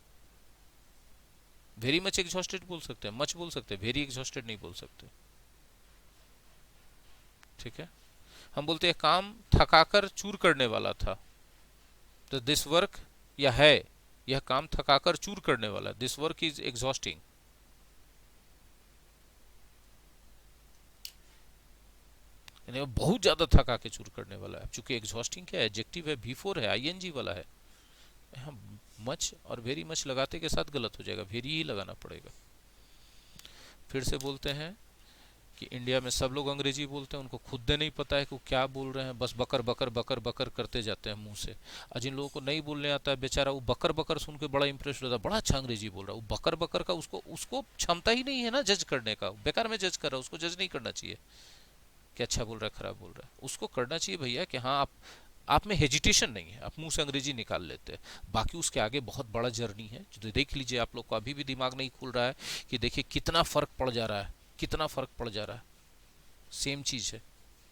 Speaker 1: वेरी मच एग्जॉस्टेड बोल सकते हैं, मच बोल सकते हैं, वेरी एग्जॉस्टेड नहीं बोल सकते, ठीक है। हम बोलते हैं काम थकाकर चूर करने वाला था, तो दिस वर्क या है यह काम थकाकर चूर करने वाला, दिस वर्क इज एग्जॉस्टिंग। यानी वो बहुत ज्यादा थका के चूर करने वाला है। चूंकि एग्जॉस्टिंग क्या है, एडजेक्टिव है, V4 है, ING वाला है। यहाँ मच और वेरी मच लगाते के साथ गलत हो जाएगा, वेरी ही लगाना पड़ेगा। फिर से बोलते हैं कि इंडिया में सब लोग अंग्रेजी बोलते हैं, उनको खुद नहीं पता है कि वो क्या बोल रहे हैं, बस बकर बकर बकर बकर करते जाते हैं मुंह से। और जिन लोगों को नहीं बोलने आता है बेचारा, वो बकर बकर सुन के बड़ा इंप्रेस होता है, बड़ा अच्छा अंग्रेजी बोल रहा है। वो बकर बकर का उसको क्षमता ही नहीं है ना जज करने का, बेकार में जज कर रहा है। उसको जज नहीं करना चाहिए कि अच्छा बोल रहा है खराब बोल रहा है। उसको करना चाहिए भैया कि हाँ आप में हेजिटेशन नहीं है, आप मुंह से अंग्रेजी निकाल लेते हैं। बाकी उसके आगे बहुत बड़ा जर्नी है, जो देख लीजिए। आप लोग को अभी भी दिमाग नहीं खुल रहा है कि देखिए कितना फर्क पड़ जा रहा है, कितना फर्क पड़ जा रहा है। सेम चीज है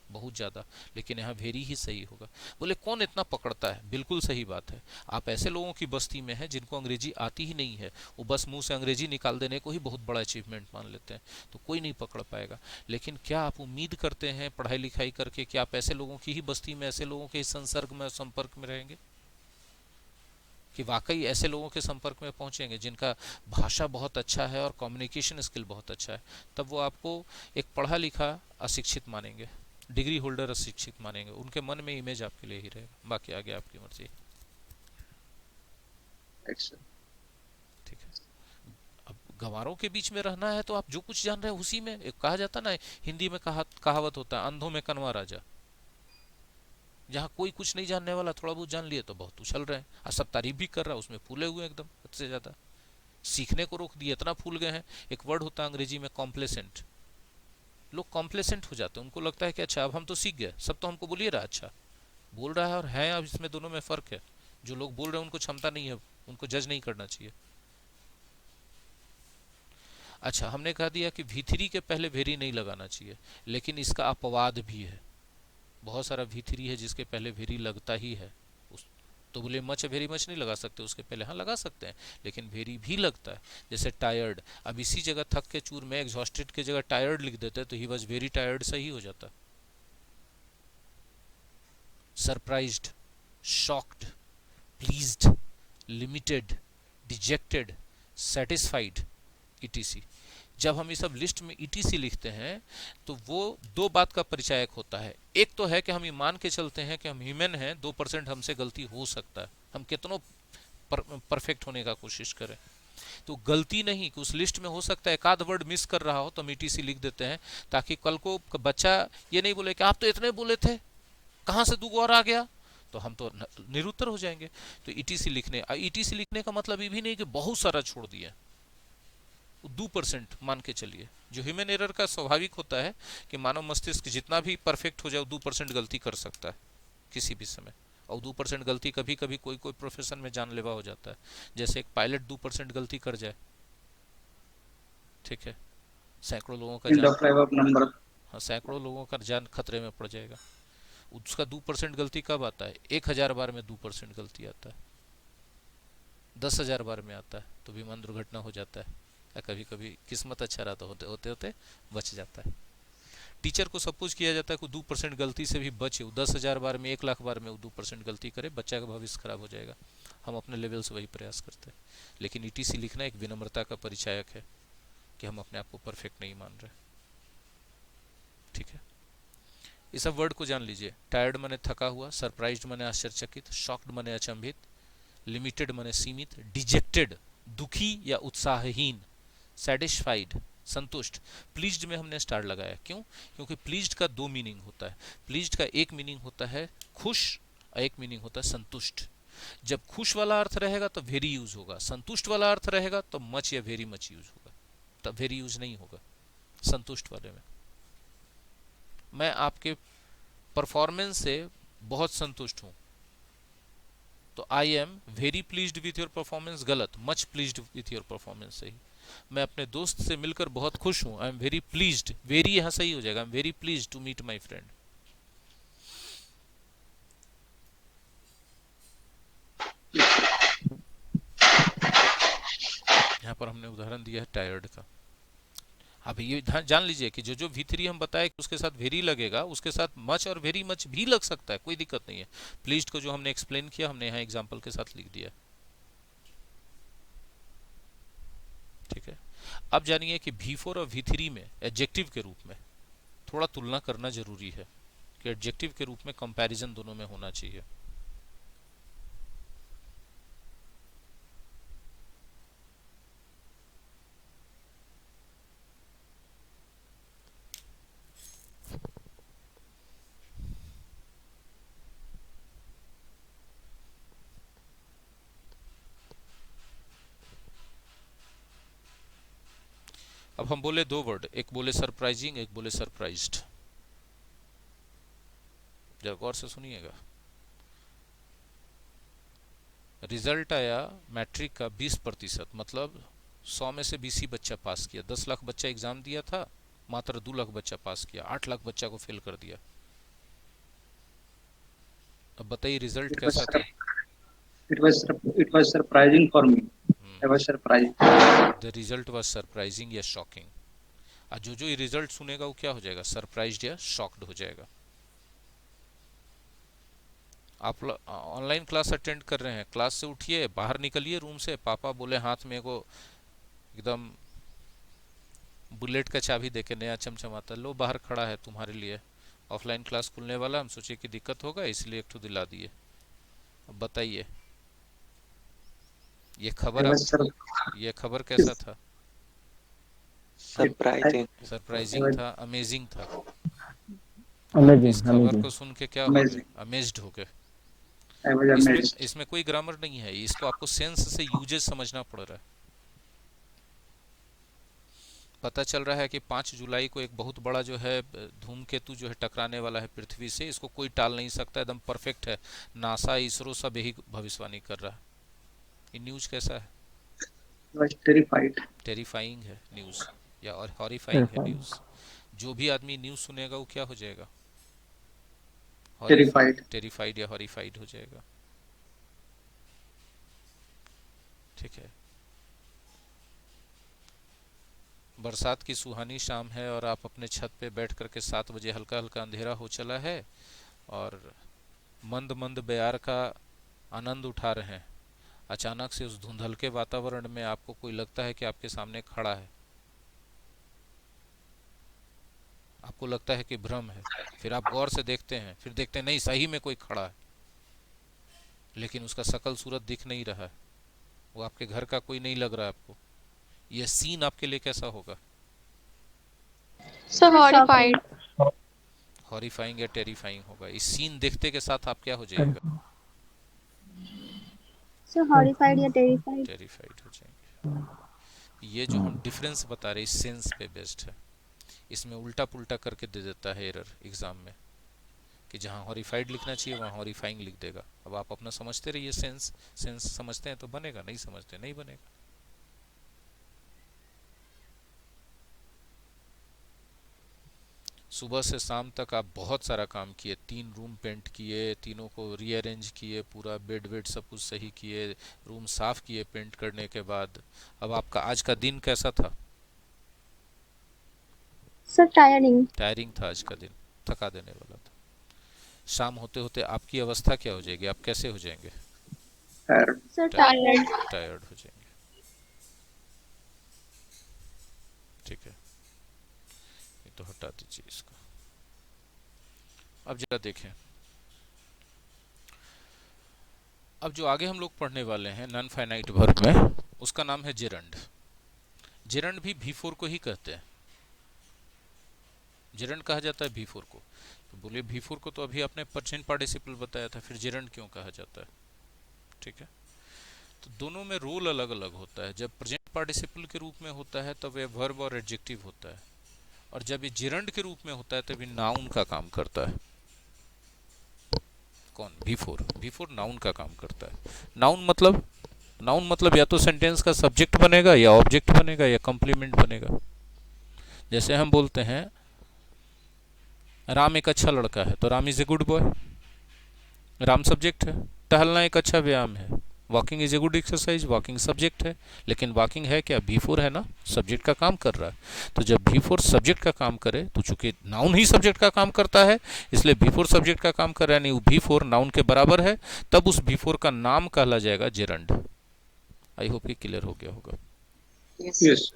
Speaker 1: बहुत ज्यादा, लेकिन यहाँ वेरी ही सही होगा। बोले कौन इतना पकड़ता है, बिल्कुल सही बात है। आप ऐसे लोगों की बस्ती में हैं जिनको अंग्रेजी आती ही नहीं है, वो बस मुंह से अंग्रेजी निकाल देने को ही बहुत बड़ा अचीवमेंट मान लेते हैं, तो कोई नहीं पकड़ पाएगा। लेकिन क्या आप उम्मीद करते हैं पढ़ाई लिखाई करके कि आप ऐसे लोगों की ही बस्ती में, ऐसे लोगों के संसर्ग में, संपर्क में रहेंगे, कि वाकई ऐसे लोगों के संपर्क में पहुंचेंगे जिनका भाषा बहुत अच्छा है और कम्युनिकेशन स्किल बहुत अच्छा है? तब वो आपको एक पढ़ा लिखा अशिक्षित मानेंगे, डिग्री होल्डर अशिक्षित मानेंगे। उनके मन में इमेज आपके लिए ही रहेगा। बाकी आगे आपकी मर्जी, ठीक है। अब गंवारों के बीच में रहना है तो आप जो कुछ जान रहे हैं उसी में, एक कहा जाता ना हिंदी में, कहावत होता है, अंधों में कनवा राजा। जहाँ कोई कुछ नहीं जानने वाला थोड़ा बहुत जान लिए तो बहुत उछल रहे हैं, और सब तारीफ भी कर रहा है, उसमें फूले हुए एकदम हद से ज्यादा। सीखने को रोक दिए, इतना फूल गए हैं। एक वर्ड होता है अंग्रेजी में कॉम्प्लेसेंट। लोग कॉम्प्लेसेंट हो जाते हैं, उनको लगता है कि अच्छा अब हम तो सीख गए, सब तो हमको बोलिए रहा, अच्छा बोल रहा है और है। अब इसमें दोनों में फर्क है। जो लोग बोल रहे हैं उनको क्षमता नहीं है, उनको जज नहीं करना चाहिए। अच्छा, हमने कहा दिया कि V3 के पहले वेरी नहीं लगाना चाहिए, लेकिन इसका अपवाद भी है। बहुत सारा V3 है जिसके पहले वेरी लगता ही है। तो बोले मच वेरी मच नहीं लगा सकते उसके पहले, हाँ लगा सकते हैं, लेकिन वेरी भी लगता है। जैसे टायर्ड, अब इसी जगह थक के चूर में एग्जॉस्टेड के जगह टायर्ड लिख देते तो ही वॉज वेरी टायर्ड सही हो जाता। Surprised, shocked, pleased, limited, dejected, satisfied, etc. जब हम ये सब लिस्ट में ईटीसी लिखते हैं तो वो दो बात का परिचायक होता है। एक तो है कि हम ये मान के चलते हैं कि हम ह्यूमन हैं, 2% हमसे गलती हो सकता है, हम कितनों परफेक्ट होने का कोशिश करें। तो गलती नहीं कि उस लिस्ट में हो सकता है एक आध वर्ड मिस कर रहा हो तो हम ईटीसी लिख देते हैं, ताकि कल को बच्चा ये नहीं बोले कि आप तो इतने बोले थे, कहाँ से 2 और आ गया, तो हम तो निरुत्तर हो जाएंगे। तो ईटीसी लिखने का मतलब ये भी नहीं कि बहुत सारा छोड़ दिया, 2% मान के चलिए। जो ह्यूमन एरर का स्वाभाविक होता है कि मानव मस्तिष्क जितना भी परफेक्ट हो जाए 2% गलती कर सकता है किसी भी समय, और 2% गलती कभी कभी कोई कोई प्रोफेशन में जानलेवा हो जाता है। जैसे एक पायलट 2% गलती कर जाए, ठीक है, सैकड़ों लोगों का
Speaker 3: एंड
Speaker 1: जान,
Speaker 3: ऑफ लाइफ ऑफ नंबर।
Speaker 1: हाँ सैकड़ों लोगों का जान खतरे में पड़ जाएगा। उसका 2% गलती कब आता है? 1000 बार में 2% गलती आता है, 10,000 बार में आता है तो विमान दुर्घटना हो जाता है, या कभी कभी किस्मत अच्छा रहा तो होते होते होते बच जाता है। टीचर को सपोज किया जाता है कि 2% गलती से भी बचे, 10,000 बार में 1 लाख बार में वो 2% गलती करे, बच्चा का भविष्य खराब हो जाएगा। हम अपने लेवल से वही प्रयास करते हैं, लेकिन ईटीसी लिखना एक विनम्रता का परिचायक है कि हम अपने आप को परफेक्ट नहीं मान रहे। ठीक है, ये सब वर्ड को जान लीजिए। टायर्ड माने थका हुआ, सरप्राइज्ड माने आश्चर्यचकित, शॉक्ड माने अचंभित, लिमिटेड माने सीमित, डिजेक्टेड दुखी या उत्साहहीन, सेटिस्फाइड संतुष्ट। प्लीज्ड में हमने स्टार लगाया, क्यों? क्योंकि प्लीज्ड का 2 मीनिंग होता है। प्लीज्ड का एक मीनिंग होता है खुश और एक मीनिंग होता है संतुष्ट। जब खुश वाला अर्थ रहेगा तो वेरी यूज होगा, संतुष्ट वाला अर्थ रहेगा तो मच या वेरी मच यूज होगा, तब वेरी यूज नहीं होगा संतुष्ट वाले में। मैं आपके परफॉर्मेंस से बहुत संतुष्ट हूं तो I am very pleased with your performance गलत, much pleased with your performance सही। मैं अपने दोस्त से मिलकर बहुत खुश हूं, I am very pleased, very यहां सही हो जाएगा, I am very pleased to meet my friend. यहां पर हमने उदाहरण दिया है टायर्ड का। अब ये जान लीजिए कि जो जो V3 हम बताए कि उसके साथ वेरी लगेगा, उसके साथ मच और वेरी मच भी लग सकता है, कोई दिक्कत नहीं है। प्लीज्ड को जो हमने एक्सप्लेन किया हमने यहाँ एग्जांपल के साथ लिख दिया। ठीक है, अब जानिए कि V4 और V3 में एडजेक्टिव के रूप में थोड़ा तुलना करना जरूरी है कि एडजेक्टिव के रूप में कंपैरिजन दोनों में होना चाहिए। अब हम बोले 2 वर्ड, एक बोले सरप्राइजिंग, एक बोले सरप्राइज्ड। जरा गौर से सुनिएगा। रिजल्ट आया मैट्रिक का 20%, मतलब 100 में से 20 ही बच्चा पास किया। 10 लाख बच्चा एग्जाम दिया था, मात्र 2 लाख बच्चा पास किया, 8 लाख बच्चा को फेल कर दिया। अब बताइए रिजल्ट कैसा था?
Speaker 3: It was surprising for me. I was surprised.
Speaker 1: The result was surprising या शॉकिंग। और जो जो ये रिजल्ट सुनेगा वो क्या हो जाएगा? सरप्राइज्ड या शॉक्ड हो जाएगा। आप ऑनलाइन क्लास अटेंड कर रहे हैं, क्लास से उठिए, बाहर निकलिए रूम से, पापा बोले हाथ में को एकदम बुलेट का चाबी देके नया चमचमाता, लो बाहर खड़ा है तुम्हारे लिए, ऑफलाइन क्लास खुलने वाला, हम सोचे कि दिक्कत होगा इसलिए एक ठो दिला दिए। अब बताइए ये खबर कैसा था?
Speaker 5: सरप्राइजिंग।
Speaker 1: सरप्राइजिंग था, अमेजिंग था। इस
Speaker 2: अमेजिंग
Speaker 1: खबर
Speaker 2: अमेजिंग
Speaker 1: को सुन के क्या हो गए? अमेज्ड हो गए।
Speaker 3: I was amazed.
Speaker 1: इसमें कोई ग्रामर नहीं है, इसको आपको सेंस से यूजेस समझना पड़ रहा है। पता चल रहा है कि 5 जुलाई को एक बहुत बड़ा जो है धूमकेतु जो है टकराने वाला है पृथ्वी से, इसको कोई टाल नहीं सकता, एकदम परफेक्ट है। नासा, इसरो सब यही भविष्यवाणी कर रहा है। ये न्यूज कैसा है?
Speaker 3: I was terrified.
Speaker 1: टेरिफाइंग है न्यूज या और हॉरिफाइंग है न्यूज? जो भी आदमी न्यूज सुनेगा वो क्या हो जाएगा?
Speaker 3: Terrified.
Speaker 1: टेरिफाइड या हॉरिफाइड हो जाएगा। ठीक है, बरसात की सुहानी शाम है और आप अपने छत पे बैठ करके 7 बजे हल्का हल्का अंधेरा हो चला है और मंद मंद बयार का आनंद उठा रहे हैं। अचानक से उस धुंधल के वातावरण में आपको कोई लगता है कि आपके सामने खड़ा है, आपको लगता है कि भ्रम है, फिर आप गौर से देखते हैं, फिर देखते हैं नहीं सही में कोई खड़ा है, लेकिन उसका शकल सूरत दिख नहीं रहा है, वो आपके घर का कोई नहीं लग रहा है आपको। यह सीन आपके लिए कैसा होगा?
Speaker 6: So horrified.
Speaker 1: हॉरिफाइंग या टेरिफाइंग होगा। इस सीन देखते के साथ आप क्या हो जाएगा?
Speaker 4: So horrified या terrified?
Speaker 1: टेरिफाइड हो जाएंगे। ये जो हम डिफरेंस बता रहे हैं सेंस पे बेस्ड है, इसमें उल्टा पुल्टा करके दे देता है एरर एग्जाम में, कि जहाँ हॉरिफाइड लिखना चाहिए वहाँ हॉरिफाइंग लिख देगा। अब आप अपना समझते रहिए, सेंस सेंस समझते हैं तो बनेगा, नहीं समझते नहीं बनेगा। सुबह से शाम तक आप बहुत सारा काम किए, 3 रूम पेंट किए, तीनों को रीअरेंज किए, पूरा बेड वेड सब कुछ सही किए, रूम साफ किए पेंट करने के बाद। अब आपका आज का दिन कैसा था?
Speaker 4: So tiring.
Speaker 1: टायरिंग था आज का दिन, थका देने वाला था। शाम होते होते आपकी अवस्था क्या हो जाएगी? आप कैसे हो जाएंगे?
Speaker 4: So
Speaker 6: Tired.
Speaker 1: टायर्ड हो जाएंगे। ठीक है, ये तो हटा दीजिए इसको। अब जरा देखें, अब जो आगे हम लोग पढ़ने वाले हैं नॉन फाइनाइट वर्ब में, उसका नाम है जेरंड। जेरंड भी V4 को ही कहते हैं, जेरंड कहा जाता है V4 को। तो बोले V4 को तो अभी आपने प्रेजेंट पार्टिसिपल बताया था, फिर जेरंड क्यों कहा जाता है? ठीक है, तो दोनों में रोल अलग अलग होता है। जब प्रेजेंट पार्टिसिपल के रूप में होता है तब यह वर्ब और एडजेक्टिव होता है, और जब ये जेरंड के रूप में होता है तब ये नाउन का काम करता है। कौन? V4 नाउन का काम करता है। नाउन मतलब या तो सेंटेंस का सब्जेक्ट बनेगा, या ऑब्जेक्ट बनेगा, या कंप्लीमेंट बनेगा। जैसे हम बोलते हैं राम एक अच्छा लड़का है, तो Ram is a good boy, Ram subject है। टहलना एक अच्छा व्यायाम है, walking is a good exercise, walking subject है। लेकिन वॉकिंग है क्या? V4 है ना, सब्जेक्ट का काम कर रहा है। तो जब V4 सब्जेक्ट का काम करे, तो चूंकि नाउन ही सब्जेक्ट का काम करता है, इसलिए V4 सब्जेक्ट का काम कर रहा है, नहीं V4 नाउन के बराबर है, तब उस V4 का नाम कहला जाएगा जेरंड। आई होप ये क्लियर हो गया होगा।
Speaker 3: यस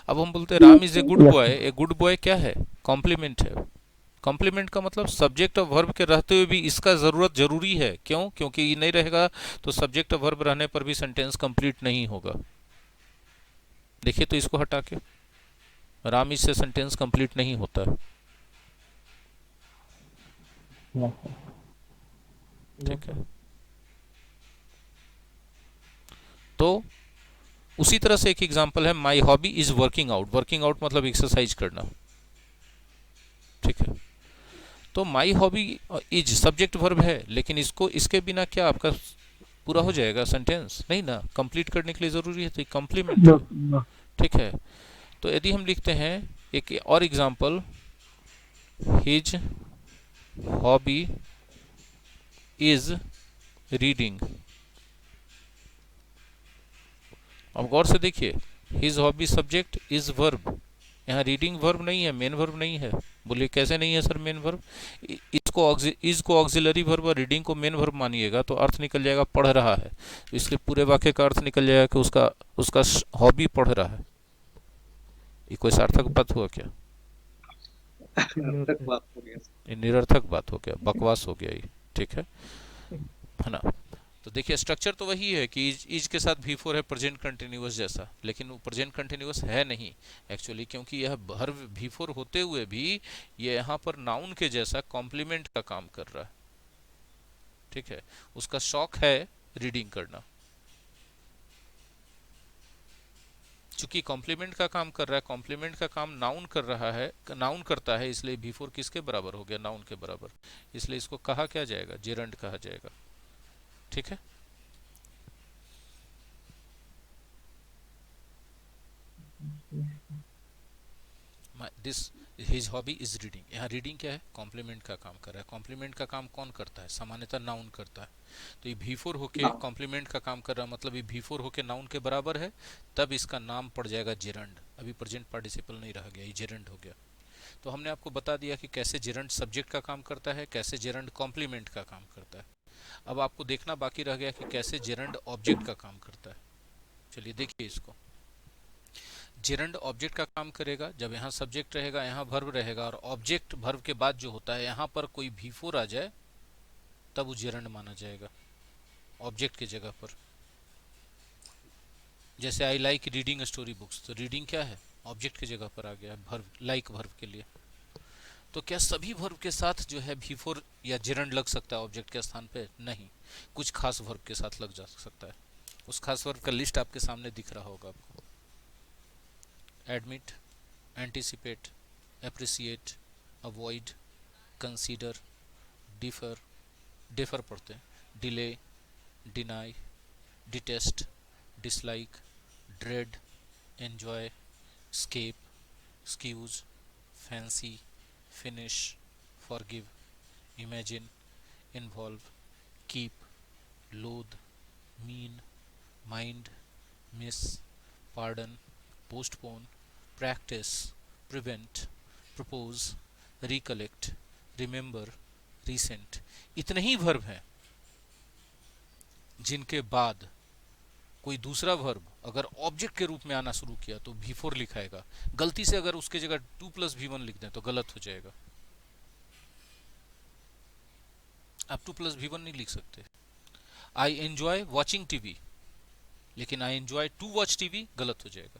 Speaker 1: अब हम बोलते हैं Ram is a good boy. A good boy क्या है? कॉम्प्लीमेंट है। कॉम्प्लीमेंट का मतलब सब्जेक्ट और वर्ब के रहते हुए भी इसका जरूरत जरूरी है। क्यों? क्योंकि ये नहीं रहेगा तो सब्जेक्ट और वर्ब रहने पर भी सेंटेंस कंप्लीट नहीं होगा। देखिए तो इसको हटा के राम इज से सेंटेंस कंप्लीट नहीं होता है। ठीक है, तो उसी तरह से एक एग्जांपल है, my hobby is working out. Working out मतलब एक्सरसाइज करना। ठीक है, तो my hobby is subject verb है, लेकिन इसको इसके बिना क्या आपका पूरा हो जाएगा सेंटेंस? नहीं ना, कंप्लीट करने के लिए जरूरी है तो कंप्लीमेंट। ठीक है, तो यदि हम लिखते हैं एक और example, his hobby is reading. अब गौर से देखिए, his hobby subject is verb, यहाँ रीडिंग वर्ब नहीं है, मेन वर्ब नहीं है। बोलिए कैसे नहीं है सर मेन वर्ब? इसको ऑक्सिलरी वर्ब और रीडिंग को मेन वर्ब मानिएगा तो अर्थ निकल जाएगा पढ़ रहा है। तो इसके पूरे वाक्य का अर्थ निकल जाएगा कि उसका हॉबी पढ़ रहा है। ये कोई सार्थक बात हुआ क्या?
Speaker 3: निरर्थक बात हो गया।
Speaker 1: ये निरर्थक बात हो गया, बकवास हो गया ये। ठीक है ना? तो देखिए स्ट्रक्चर तो वही है कि इज के साथ V4 है प्रेजेंट कंटिन्यूअस जैसा, लेकिन वो प्रेजेंट कंटिन्यूअस है नहीं एक्चुअली, क्योंकि यह हर V4 होते हुए भी ये यहाँ पर नाउन के जैसा कॉम्प्लीमेंट का काम कर रहा है। ठीक है, उसका शौक है रीडिंग करना। चूंकि कॉम्प्लीमेंट का काम कर रहा है, कॉम्प्लीमेंट का काम नाउन कर रहा है, नाउन करता है, इसलिए V4 किसके बराबर हो गया? नाउन के बराबर। इसलिए इसको कहा क्या जाएगा? जेरंड कहा जाएगा। ठीक है, this his hobby is reading. यहाँ रीडिंग क्या है? कॉम्प्लीमेंट का काम कर रहा है। कॉम्प्लीमेंट का काम कौन करता है? सामान्यतः नाउन करता है। तो ये V4 होके कॉम्प्लीमेंट का काम कर रहा है, मतलब ये V4 होके नाउन के बराबर है, तब इसका नाम पड़ जाएगा जेरंड। अभी प्रेजेंट पार्टिसिपल नहीं रह गया, ये जेरंड हो गया। तो हमने आपको बता दिया कि कैसे जेरंड सब्जेक्ट का काम करता है, कैसे जेरंड कॉम्प्लीमेंट का काम करता है। अब आपको देखना बाकी रह गया कि कैसे जेरंड ऑब्जेक्ट का काम करता है। चलिए देखिए इसको। जेरंड ऑब्जेक्ट का काम करेगा जब यहाँ सब्जेक्ट रहेगा, यहाँ वर्ब रहेगा, और ऑब्जेक्ट वर्ब के बाद जो होता है यहाँ पर कोई V4 आ जाए तब वो जेरंड माना जाएगा ऑब्जेक्ट की जगह पर। जैसे I like reading story books, तो रीडिंग क्या है? ऑब्जेक्ट की जगह पर आ गया वर्ब, लाइक वर्ब के लिए। तो क्या सभी वर्ब के साथ जो है V4 या जेरंड लग सकता है ऑब्जेक्ट के स्थान पे? नहीं, कुछ खास वर्ब के साथ लग जा सकता है। उस खास वर्ब का लिस्ट आपके सामने दिख रहा होगा आपको। Admit, anticipate, appreciate, avoid, consider, defer, defer पढ़ते हैं, delay, deny, detest, dislike, dread, enjoy, escape, excuse, fancy, finish, forgive, imagine, involve, keep, loathe, mean, mind, miss, pardon, postpone, practice, prevent, propose, recollect, remember, recent। इतने ही verb हैं जिनके बाद कोई दूसरा verb अगर object के रूप में आना शुरू किया तो V4 लिखाएगा। गलती से अगर उसके जगह 2+V1 लिख दें तो गलत हो जाएगा। आप 2+V1 नहीं लिख सकते। आई एंजॉय वॉचिंग टीवी, लेकिन I enjoy to watch TV गलत हो जाएगा।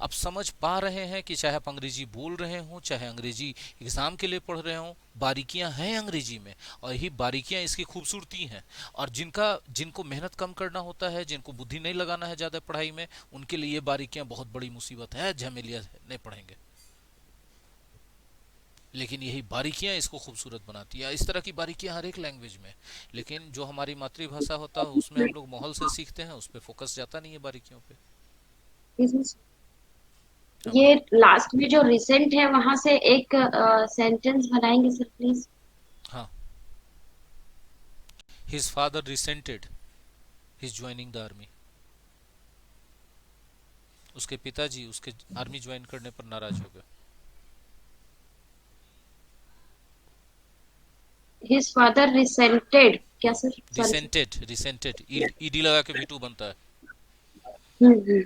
Speaker 1: आप समझ पा रहे हैं कि चाहे आप अंग्रेजी बोल रहे हो, चाहे अंग्रेजी एग्जाम के लिए पढ़ रहे हो, बारीकियां हैं अंग्रेजी में, और यही बारीकियां इसकी खूबसूरती हैं। और जिनको मेहनत कम करना होता है, जिनको बुद्धि नहीं लगाना है ज़्यादा पढ़ाई में, उनके लिए ये बारीकियां बहुत बड़ी मुसीबत है, झमेलिया है, नहीं पढ़ेंगे। लेकिन यही बारीकियां इसको खूबसूरत बनाती है। इस तरह की बारीकियां हर एक लैंग्वेज में, लेकिन जो हमारी मातृभाषा होता है उसमें हम लोग माहौल से सीखते हैं, उस पर फोकस जाता नहीं है बारीकियों पे। हाँ
Speaker 6: ये
Speaker 1: बोलिए।
Speaker 6: लास्ट में जो रिसेंट है वहां से एक सेंटेंस बनाएंगे सर प्लीज।
Speaker 1: हाँ, his father resented his joining the army. उसके पिताजी उसके आर्मी ज्वाइन करने पर नाराज हो गए।
Speaker 6: हिज फादर रिसेंटेड क्या sir? Sorry sir.
Speaker 1: Resented, resented ED लगा के V2 बनता है।
Speaker 6: हम्म।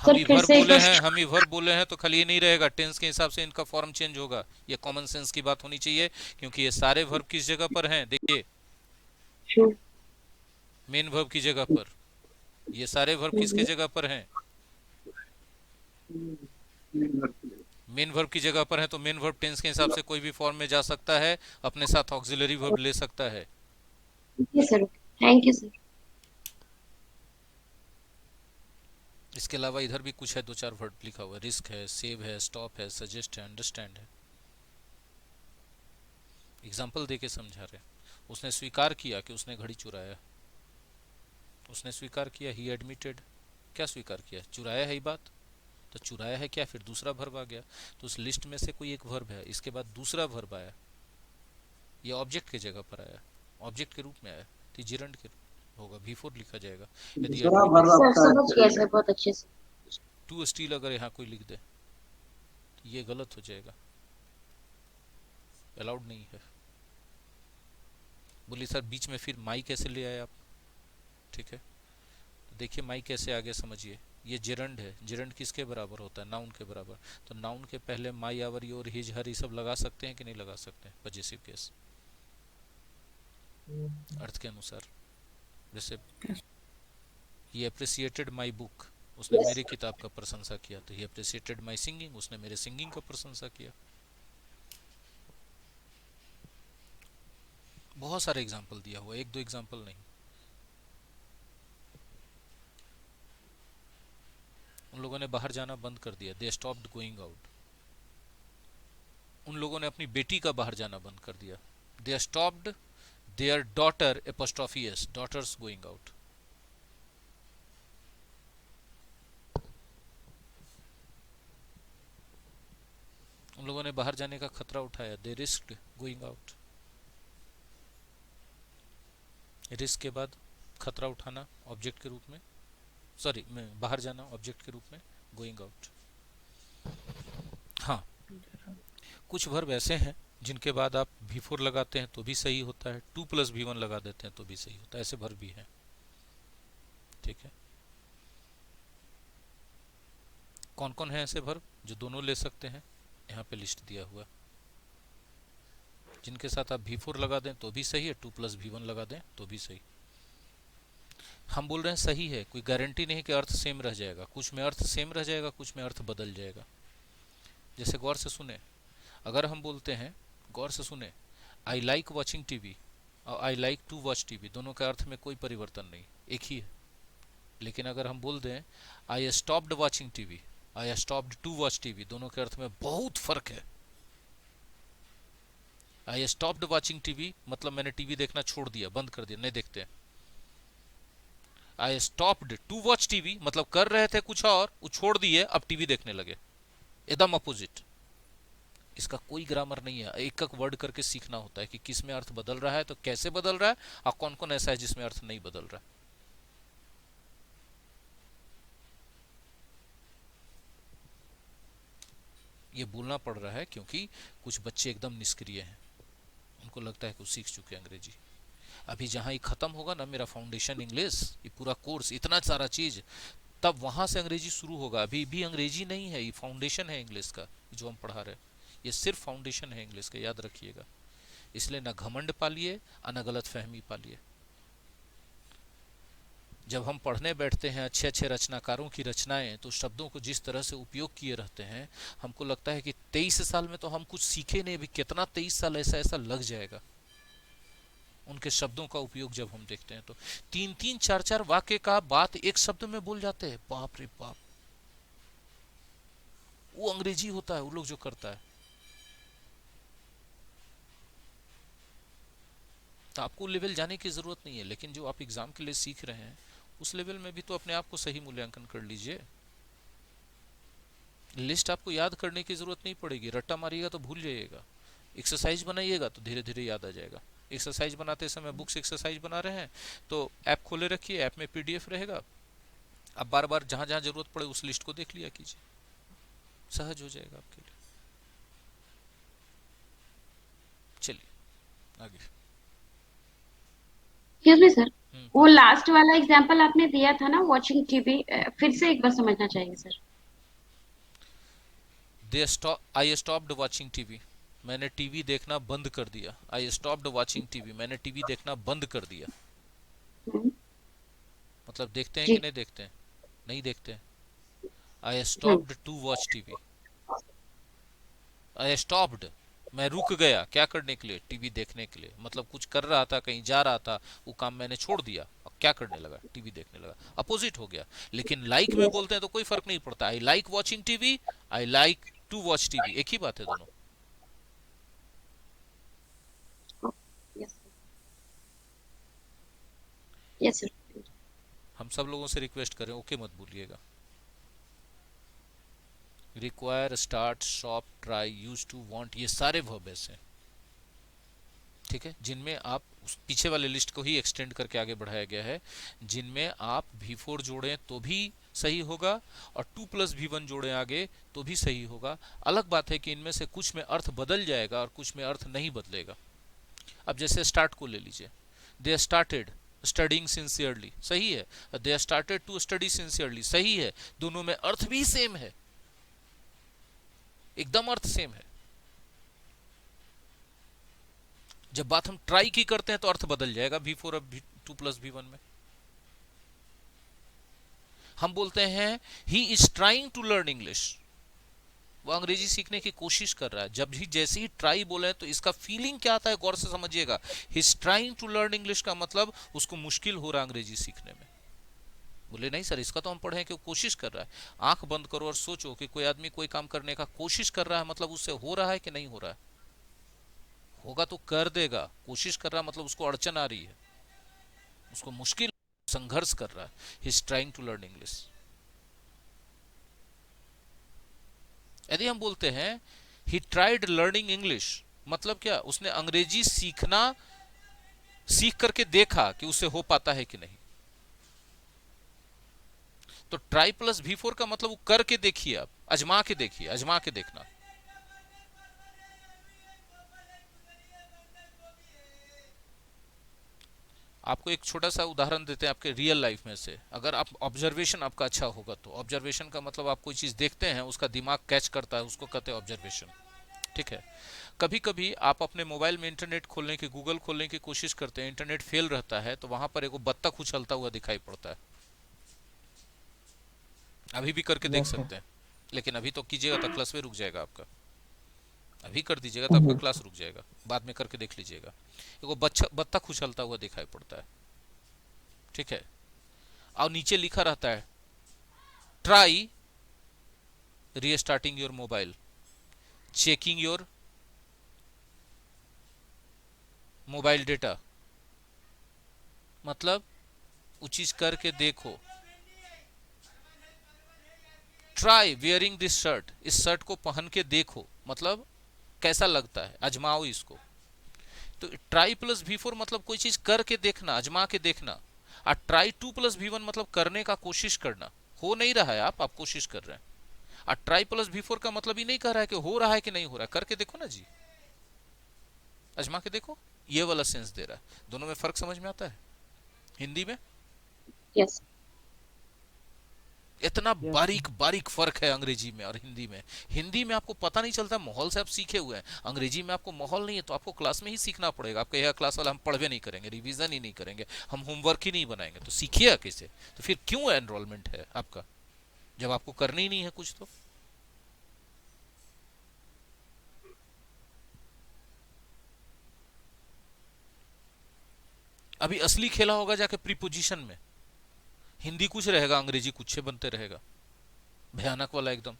Speaker 1: हम
Speaker 6: सर
Speaker 1: ही
Speaker 6: फिर
Speaker 1: वर्ब
Speaker 6: से एक
Speaker 1: बोले
Speaker 6: बार।
Speaker 1: हैं, हम ही वर्ब बोले हैं, तो खाली ये नहीं रहेगा, टेंस के हिसाब से इनका फॉर्म चेंज होगा। ये कॉमन सेंस की बात होनी चाहिए, क्योंकि ये सारे वर्ब किस जगह पर हैं? देखिए, मेन वर्ब की जगह पर। ये सारे वर्ब किसके जगह पर हैं? मेन वर्ब की जगह पर है। तो मेन वर्ब टेंस के हिसाब से कोई भी फॉर्म में जा सकता है, अपने साथ ऑक्सिलरी वर्ब ले सकता है।
Speaker 6: Sir thank you sir.
Speaker 1: इसके अलावा इधर भी कुछ है, 2-4 वर्ड लिखा हुआ है। रिस्क है, सेव है, स्टॉप है, सजेस्ट है, अंडरस्टैंड है। एग्जाम्पल देके समझा रहे। उसने स्वीकार किया कि उसने घड़ी चुराया। उसने स्वीकार किया, ही एडमिटेड। क्या स्वीकार किया? चुराया है ही बात। तो चुराया है क्या, फिर दूसरा वर्ब आ गया। तो उस लिस्ट में से कोई एक वर्ब है, इसके बाद दूसरा वर्ब आया, ये ऑब्जेक्ट की जगह पर आया, ऑब्जेक्ट के रूप में आया, तो जिरंड के होगा, V4 लिखा जाएगा। यदि
Speaker 3: दूसरा
Speaker 1: एडमिटेड
Speaker 3: वर्ब
Speaker 6: सर
Speaker 3: आपका
Speaker 6: समझ गया सर बहुत अच्छे से।
Speaker 1: टू स्टील अगर यहाँ कोई लिख दे तो ये गलत हो जाएगा, अलाउड नहीं है। बोलिए सर बीच में फिर माई कैसे ले आए आप? ठीक है, तो देखिए माई कैसे आगे समझिए। ये जेरंड है, जेरंड किसके बराबर होता है? नाउन के बराबर। तो नाउन के पहले माई, आवर, योर, हिज, हर, ये सब लगा सकते हैं कि नहीं लगा सकते हैं? पजेसिव केस अर्थ के अनुसार। जैसे ही अप्रिसिएटेड माई बुक, उसने मेरी किताब का प्रशंसा किया। तो ही अप्रिसिएटेड माई सिंगिंग, उसने मेरे सिंगिंग का प्रशंसा किया। बहुत सारे एग्जाम्पल दिया हुआ, 1-2 एग्जाम्पल नहीं। उन लोगों ने बाहर जाना बंद कर दिया, दे स्टॉप्ड गोइंग आउट। उन लोगों ने अपनी बेटी का बाहर जाना बंद कर दिया, they stopped their daughter apostrophe s, daughters going out. बाहर जाने का खतरा उठाया, they risked going out. Risk के बाद खतरा उठाना ऑब्जेक्ट के रूप में, सॉरी मैं बाहर जाना ऑब्जेक्ट के रूप में, गोइंग आउट। हाँ, कुछ वर्ब ऐसे हैं जिनके बाद आप V4 लगाते हैं तो भी सही होता है, 2 + V1 लगा देते हैं तो भी सही होता है, ऐसे वर्ब भी हैं। ठीक है, कौन कौन है ऐसे वर्ब जो दोनों ले सकते हैं, यहाँ पे लिस्ट दिया हुआ। जिनके साथ आप V4 लगा दें तो भी सही है, 2 + V1 लगा दें तो भी सही। हम बोल रहे हैं सही है, कोई गारंटी नहीं कि अर्थ सेम रह जाएगा, कुछ में अर्थ सेम रह जाएगा, कुछ में अर्थ बदल जाएगा। जैसे गौर से सुने, अगर हम बोलते हैं, गौर से सुने, आई लाइक वॉचिंग टीवी और I like to watch TV, दोनों के अर्थ में कोई परिवर्तन नहीं, एक ही है। लेकिन अगर हम बोल दें I stopped watching TV, I stopped to watch TV, दोनों के अर्थ में बहुत फर्क है। आई स्टॉप्ड वॉचिंग टीवी मतलब मैंने टीवी देखना छोड़ दिया, बंद कर दिया, नहीं देखते हैं। I stopped to watch TV मतलब कर रहे थे कुछ और, वो छोड़ दिए, अब टीवी देखने लगे, एकदम अपोजिट। इसका कोई ग्रामर नहीं है, एक एक वर्ड करके सीखना होता है कि किस में अर्थ बदल रहा है, तो कैसे बदल रहा है, और कौन कौन ऐसा है जिसमें अर्थ नहीं बदल रहा है। ये बोलना पड़ रहा है क्योंकि कुछ बच्चे एकदम निष्क्रिय हैं, उनको लगता है कि वो सीख चुके हैं अंग्रेजी। अभी जहां ये खत्म होगा ना मेरा फाउंडेशन इंग्लिश, ये पूरा कोर्स, इतना सारा चीज, तब वहां से अंग्रेजी शुरू होगा। अभी भी अंग्रेजी नहीं है, ये फाउंडेशन है इंग्लिश का जो हम पढ़ा रहे हैं, ये सिर्फ फाउंडेशन है इंग्लिश का, याद रखिएगा। इसलिए ना घमंड पालिए और ना गलत फहमी पालिए। जब हम पढ़ने बैठते हैं अच्छे अच्छे रचनाकारों की रचनाएं, तो शब्दों को जिस तरह से उपयोग किए रहते हैं, हमको लगता है कि 23 साल में तो हम कुछ सीखे नहीं, अभी कितना 23 साल ऐसा ऐसा लग जाएगा। उनके शब्दों का उपयोग जब हम देखते हैं तो 3-3, 4-4 वाक्य का बात एक शब्द में बोल जाते हैं, बाप रे बाप। वो अंग्रेजी होता है वो लोग जो करता है। तो आपको लेवल जाने की जरूरत नहीं है, लेकिन जो आप एग्जाम के लिए सीख रहे हैं उस लेवल में भी तो अपने आप को सही मूल्यांकन कर लीजिए। लिस्ट आपको याद करने की जरूरत नहीं पड़ेगी, रट्टा मारिएगा तो भूल जाइएगा। एक्सरसाइज बनाइएगा तो धीरे धीरे याद आ जाएगा। एक्सरसाइज बनाते समय बुक्स एक्सरसाइज बना रहे हैं तो ऐप खोले रखिए, ऐप में PDF रहेगा, आप बार बार जहां जहां जरूरत पड़े उस लिस्ट को देख लिया कीजिए, सहज हो जाएगा आपके लिए। चलिए आगे।
Speaker 6: एक्सक्यूज मी सर, वो लास्ट वाला एग्जांपल आपने दिया था ना, वॉचिंग टीवी, फिर से एक बार समझना चाहिए सर।
Speaker 1: आई स्टॉप्ड वॉचिंग टीवी, मैंने टीवी देखना बंद कर दिया। आई स्टॉप्ड वॉचिंग टीवी, मैंने टीवी देखना बंद कर दिया। मतलब देखते हैं कि नहीं देखते हैं? नहीं देखते हैं। I stopped to watch TV, I stopped मैं रुक गया, क्या करने के लिए? टीवी देखने के लिए। मतलब कुछ कर रहा था, कहीं जा रहा था, वो काम मैंने छोड़ दिया, अब क्या करने लगा? टीवी देखने लगा, अपोजिट हो गया। लेकिन लाइक में बोलते हैं तो कोई फर्क नहीं पड़ता, I like watching TV, I like to watch TV, एक ही बात है दोनों।
Speaker 6: Yes sir.
Speaker 1: हम सब लोगों से रिक्वेस्ट करें, ओके मत भूलिएगा। Require, start, shop, try, use to, want, ये सारे वर्ब ऐसे हैं, ठीक है, जिनमें आप उस पीछे वाले लिस्ट को ही एक्सटेंड करके आगे बढ़ाया गया है, जिनमें आप V4 जोड़ें तो भी सही होगा और 2 + V1 जोड़ें आगे तो भी सही होगा। अलग बात है कि इनमें से कुछ में अर्थ बदल जाएगा और कुछ में अर्थ नहीं बदलेगा। अब जैसे स्टार्ट को ले लीजिए, दे स्टार्टेड स्टडिंग सिंसियरली, सही है। They started to study sincerely, सही है। दोनों में अर्थ भी सेम है, एकदम अर्थ सेम है। जब बात हम ट्राई की करते हैं तो अर्थ बदल जाएगा V4 और 2 + V1 में। हम बोलते हैं he is trying to learn English, वो अंग्रेजी सीखने की कोशिश कर रहा है। जब ही जैसे ही ट्राई बोले तो इसका फीलिंग क्या आता है, गौर से समझिएगा। He is trying to learn English का मतलब उसको मुश्किल हो रहा है अंग्रेजी सीखने में। बोले नहीं सर, इसका तो हम पढ़े हैं कि वो कोशिश कर रहा है। आंख बंद करो और सोचो कि कोई आदमी कोई काम करने का कोशिश कर रहा है, मतलब उससे हो रहा है कि नहीं हो रहा है? होगा तो कर देगा। कोशिश कर रहा है मतलब उसको अड़चन आ रही है, उसको मुश्किल, संघर्ष कर रहा है। He is trying to learn English. यदि हम बोलते हैं ही ट्राइड लर्निंग इंग्लिश, मतलब क्या, उसने अंग्रेजी सीख करके देखा कि उससे हो पाता है कि नहीं। तो ट्राई प्लस V4 का मतलब वो करके देखिए, आप अजमा के देखिए, अजमा के देखना। आपको एक छोटा सा उदाहरण देते हैं आपके रियल लाइफ में से। अगर आप ऑब्जर्वेशन आपका अच्छा होगा, तो ऑब्जर्वेशन का मतलब आप कोई चीज देखते हैं, उसका दिमाग कैच करता है, उसको कहते हैं ऑब्जर्वेशन। ठीक है। कभी कभी आप अपने मोबाइल में इंटरनेट खोलने की, गूगल खोलने की कोशिश करते हैं, इंटरनेट फेल रहता है, तो वहां पर एक बत्तख उछलता हुआ दिखाई पड़ता है। अभी भी करके देख
Speaker 2: यस सर।
Speaker 1: सकते हैं, लेकिन अभी तो कीजिएगा तो क्लास में रुक जाएगा आपका। अभी कर दीजिएगा तो आपका क्लास रुक जाएगा, बाद में करके देख लीजिएगा। एक बत्तख उछलता हुआ दिखाई पड़ता है। ठीक है। और नीचे लिखा रहता है try restarting your mobile, checking your mobile data, मतलब वो चीज करके देखो। ट्राई वेयरिंग दिस शर्ट, इस शर्ट को पहन के देखो, मतलब कैसा लगता है, अजमाओ इसको। तो ट्राई प्लस V4 मतलब कोई चीज करके देखना, अजमा के देखना। और ट्राई 2 प्लस V1 मतलब करने का कोशिश करना। हो नहीं रहा है, आप कोशिश कर रहे हैं। और ट्राई प्लस V4 का मतलब ही नहीं कह रहा है कि हो रहा है कि नहीं हो रहा है, करके देखो ना जी, अजमा के देखो, ये वाला सेंस दे रहा है। दोनों में फर्क समझ में आता है हिंदी में?
Speaker 6: यस।
Speaker 1: इतना
Speaker 2: यस
Speaker 1: बारीक बारीक फर्क है अंग्रेजी में और हिंदी में। हिंदी में आपको पता नहीं चलता, माहौल से आप सीखे हुए हैं। अंग्रेजी में आपको माहौल नहीं है, तो आपको क्लास में ही सीखना पड़ेगा। आपका यह क्लास वाला हम पढ़वे नहीं करेंगे, रिवीजन ही नहीं करेंगे, हम होमवर्क ही नहीं बनाएंगे, तो सीखिएगा कैसे? तो फिर क्यों एनरोलमेंट है आपका, जब आपको करना ही नहीं है कुछ? तो अभी असली खेला होगा जाके प्रीपोजिशन में, हिंदी कुछ रहेगा, अंग्रेजी कुछ बनते रहेगा, भयानक वाला एकदम।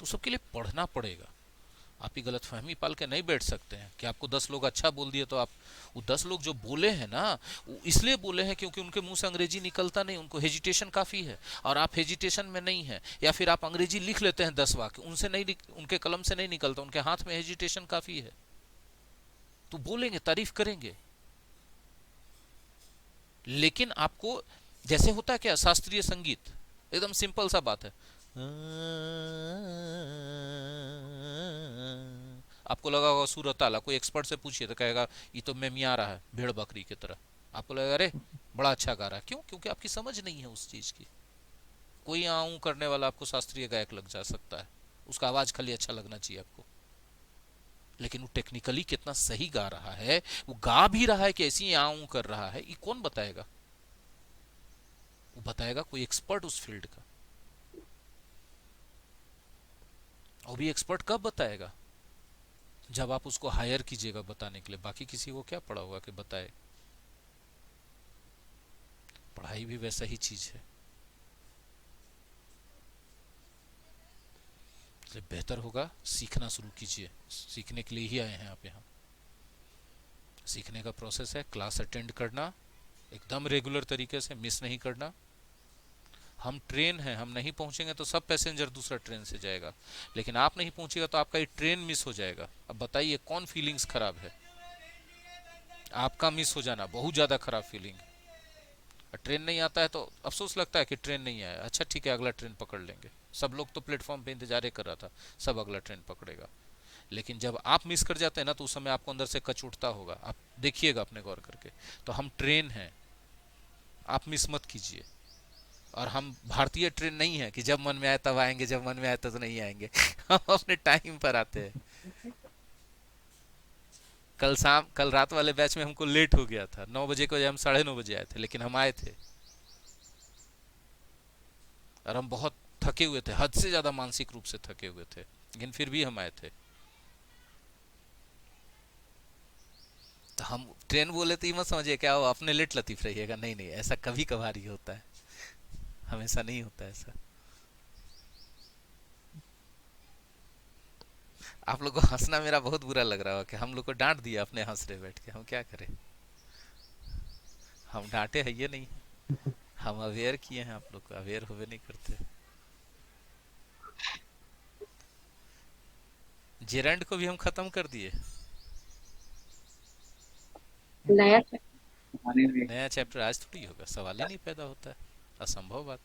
Speaker 1: तो सबके लिए पढ़ना पड़ेगा। आप ही गलतफहमी पाल के नहीं बैठ सकते हैं कि आपको 10 लोग अच्छा बोल दिए तो आप, वो 10 लोग जो बोले हैं ना, वो इसलिए बोले हैं क्योंकि उनके मुंह से अंग्रेजी निकलता नहीं, उनको हेजिटेशन काफी है। और आप हेजिटेशन में नहीं है, या फिर आप अंग्रेजी लिख लेते हैं 10 वाक्य, उनसे नहीं, उनके कलम से नहीं निकलता, उनके हाथ में हेजिटेशन काफी है, तो बोलेंगे, तारीफ करेंगे। लेकिन आपको, जैसे होता है क्या, शास्त्रीय संगीत एकदम सिंपल सा बात है, आपको लगा होगा सुर और ताला, कोई एक्सपर्ट से पूछिए तो कहेगा ये तो मेमिया रहा है भेड़ बकरी की तरह। आपको लगेगा अरे बड़ा अच्छा गा रहा है, क्यों? क्योंकि आपकी समझ नहीं है उस चीज की। कोई आऊं करने वाला आपको शास्त्रीय गायक लग जा सकता है, उसका आवाज खाली अच्छा लगना चाहिए आपको, लेकिन वो टेक्निकली कितना सही गा रहा है, वो गा भी रहा है कि ऐसी आऊं कर रहा है, ये कौन बताएगा? वो बताएगा कोई एक्सपर्ट उस फील्ड का। और भी एक्सपर्ट कब बताएगा? जब आप उसको हायर कीजिएगा बताने के लिए। बाकी किसी को क्या पड़ा होगा कि बताए? पढ़ाई भी वैसा ही चीज है। इसलिए बेहतर होगा सीखना शुरू कीजिए, सीखने के लिए ही आए हैं आप यहाँ। सीखने का प्रोसेस है, क्लास अटेंड करना एकदम रेगुलर तरीके से, मिस नहीं करना। हम ट्रेन हैं, हम नहीं पहुंचेंगे तो सब पैसेंजर दूसरा ट्रेन से जाएगा, लेकिन आप नहीं पहुंचेगा तो आपका ये ट्रेन मिस हो जाएगा। अब बताइए कौन फीलिंग्स खराब है? आपका मिस हो जाना बहुत ज्यादा खराब फीलिंग है। ट्रेन नहीं आता है तो अफसोस लगता है कि ट्रेन नहीं आया, अच्छा ठीक है अगला ट्रेन पकड़ लेंगे। सब लोग तो प्लेटफॉर्म पे इंतजार कर रहा था, सब अगला ट्रेन पकड़ेगा। लेकिन जब आप मिस कर जाते हैं ना, तो उस समय आपको अंदर से कच उठता होगा, आप देखिएगा अपने गौर करके। तो हम ट्रेन हैं, आप मिस मत कीजिए। और हम भारतीय ट्रेन नहीं है कि जब मन में आए तब आएंगे, जब मन में आए तब तो नहीं आएंगे। हम अपने टाइम पर आते हैं। कल रात वाले बैच में हमको लेट हो गया था, 9 बजे को, हम 9:30 बजे आए थे, लेकिन हम आए थे। और हम बहुत थके हुए थे, हद से ज्यादा मानसिक रूप से थके हुए थे, लेकिन फिर भी हम आए थे। तो हम ट्रेन बोले तो ये मत समझिए क्या वो अपने लेट लतीफ रहिएगा, नहीं नहीं, ऐसा कभी कभार ही होता है, हमेशा नहीं होता ऐसा। आप लोग को हंसना मेरा बहुत बुरा लग रहा हो कि हम लोग को डांट दिया, अपने हंस रहे बैठ के, हम क्या करें? हम डांटे है ये नहीं, हम अवेयर किए हैं, आप लोग को अवेयर होवे नहीं करते। जेरंड को भी हम खत्म कर दिए।
Speaker 6: नया
Speaker 3: हमारे लिए
Speaker 1: नया चैप्टर आज थोड़ी होगा, सवाल ही नहीं पैदा होता है, असंभव बात।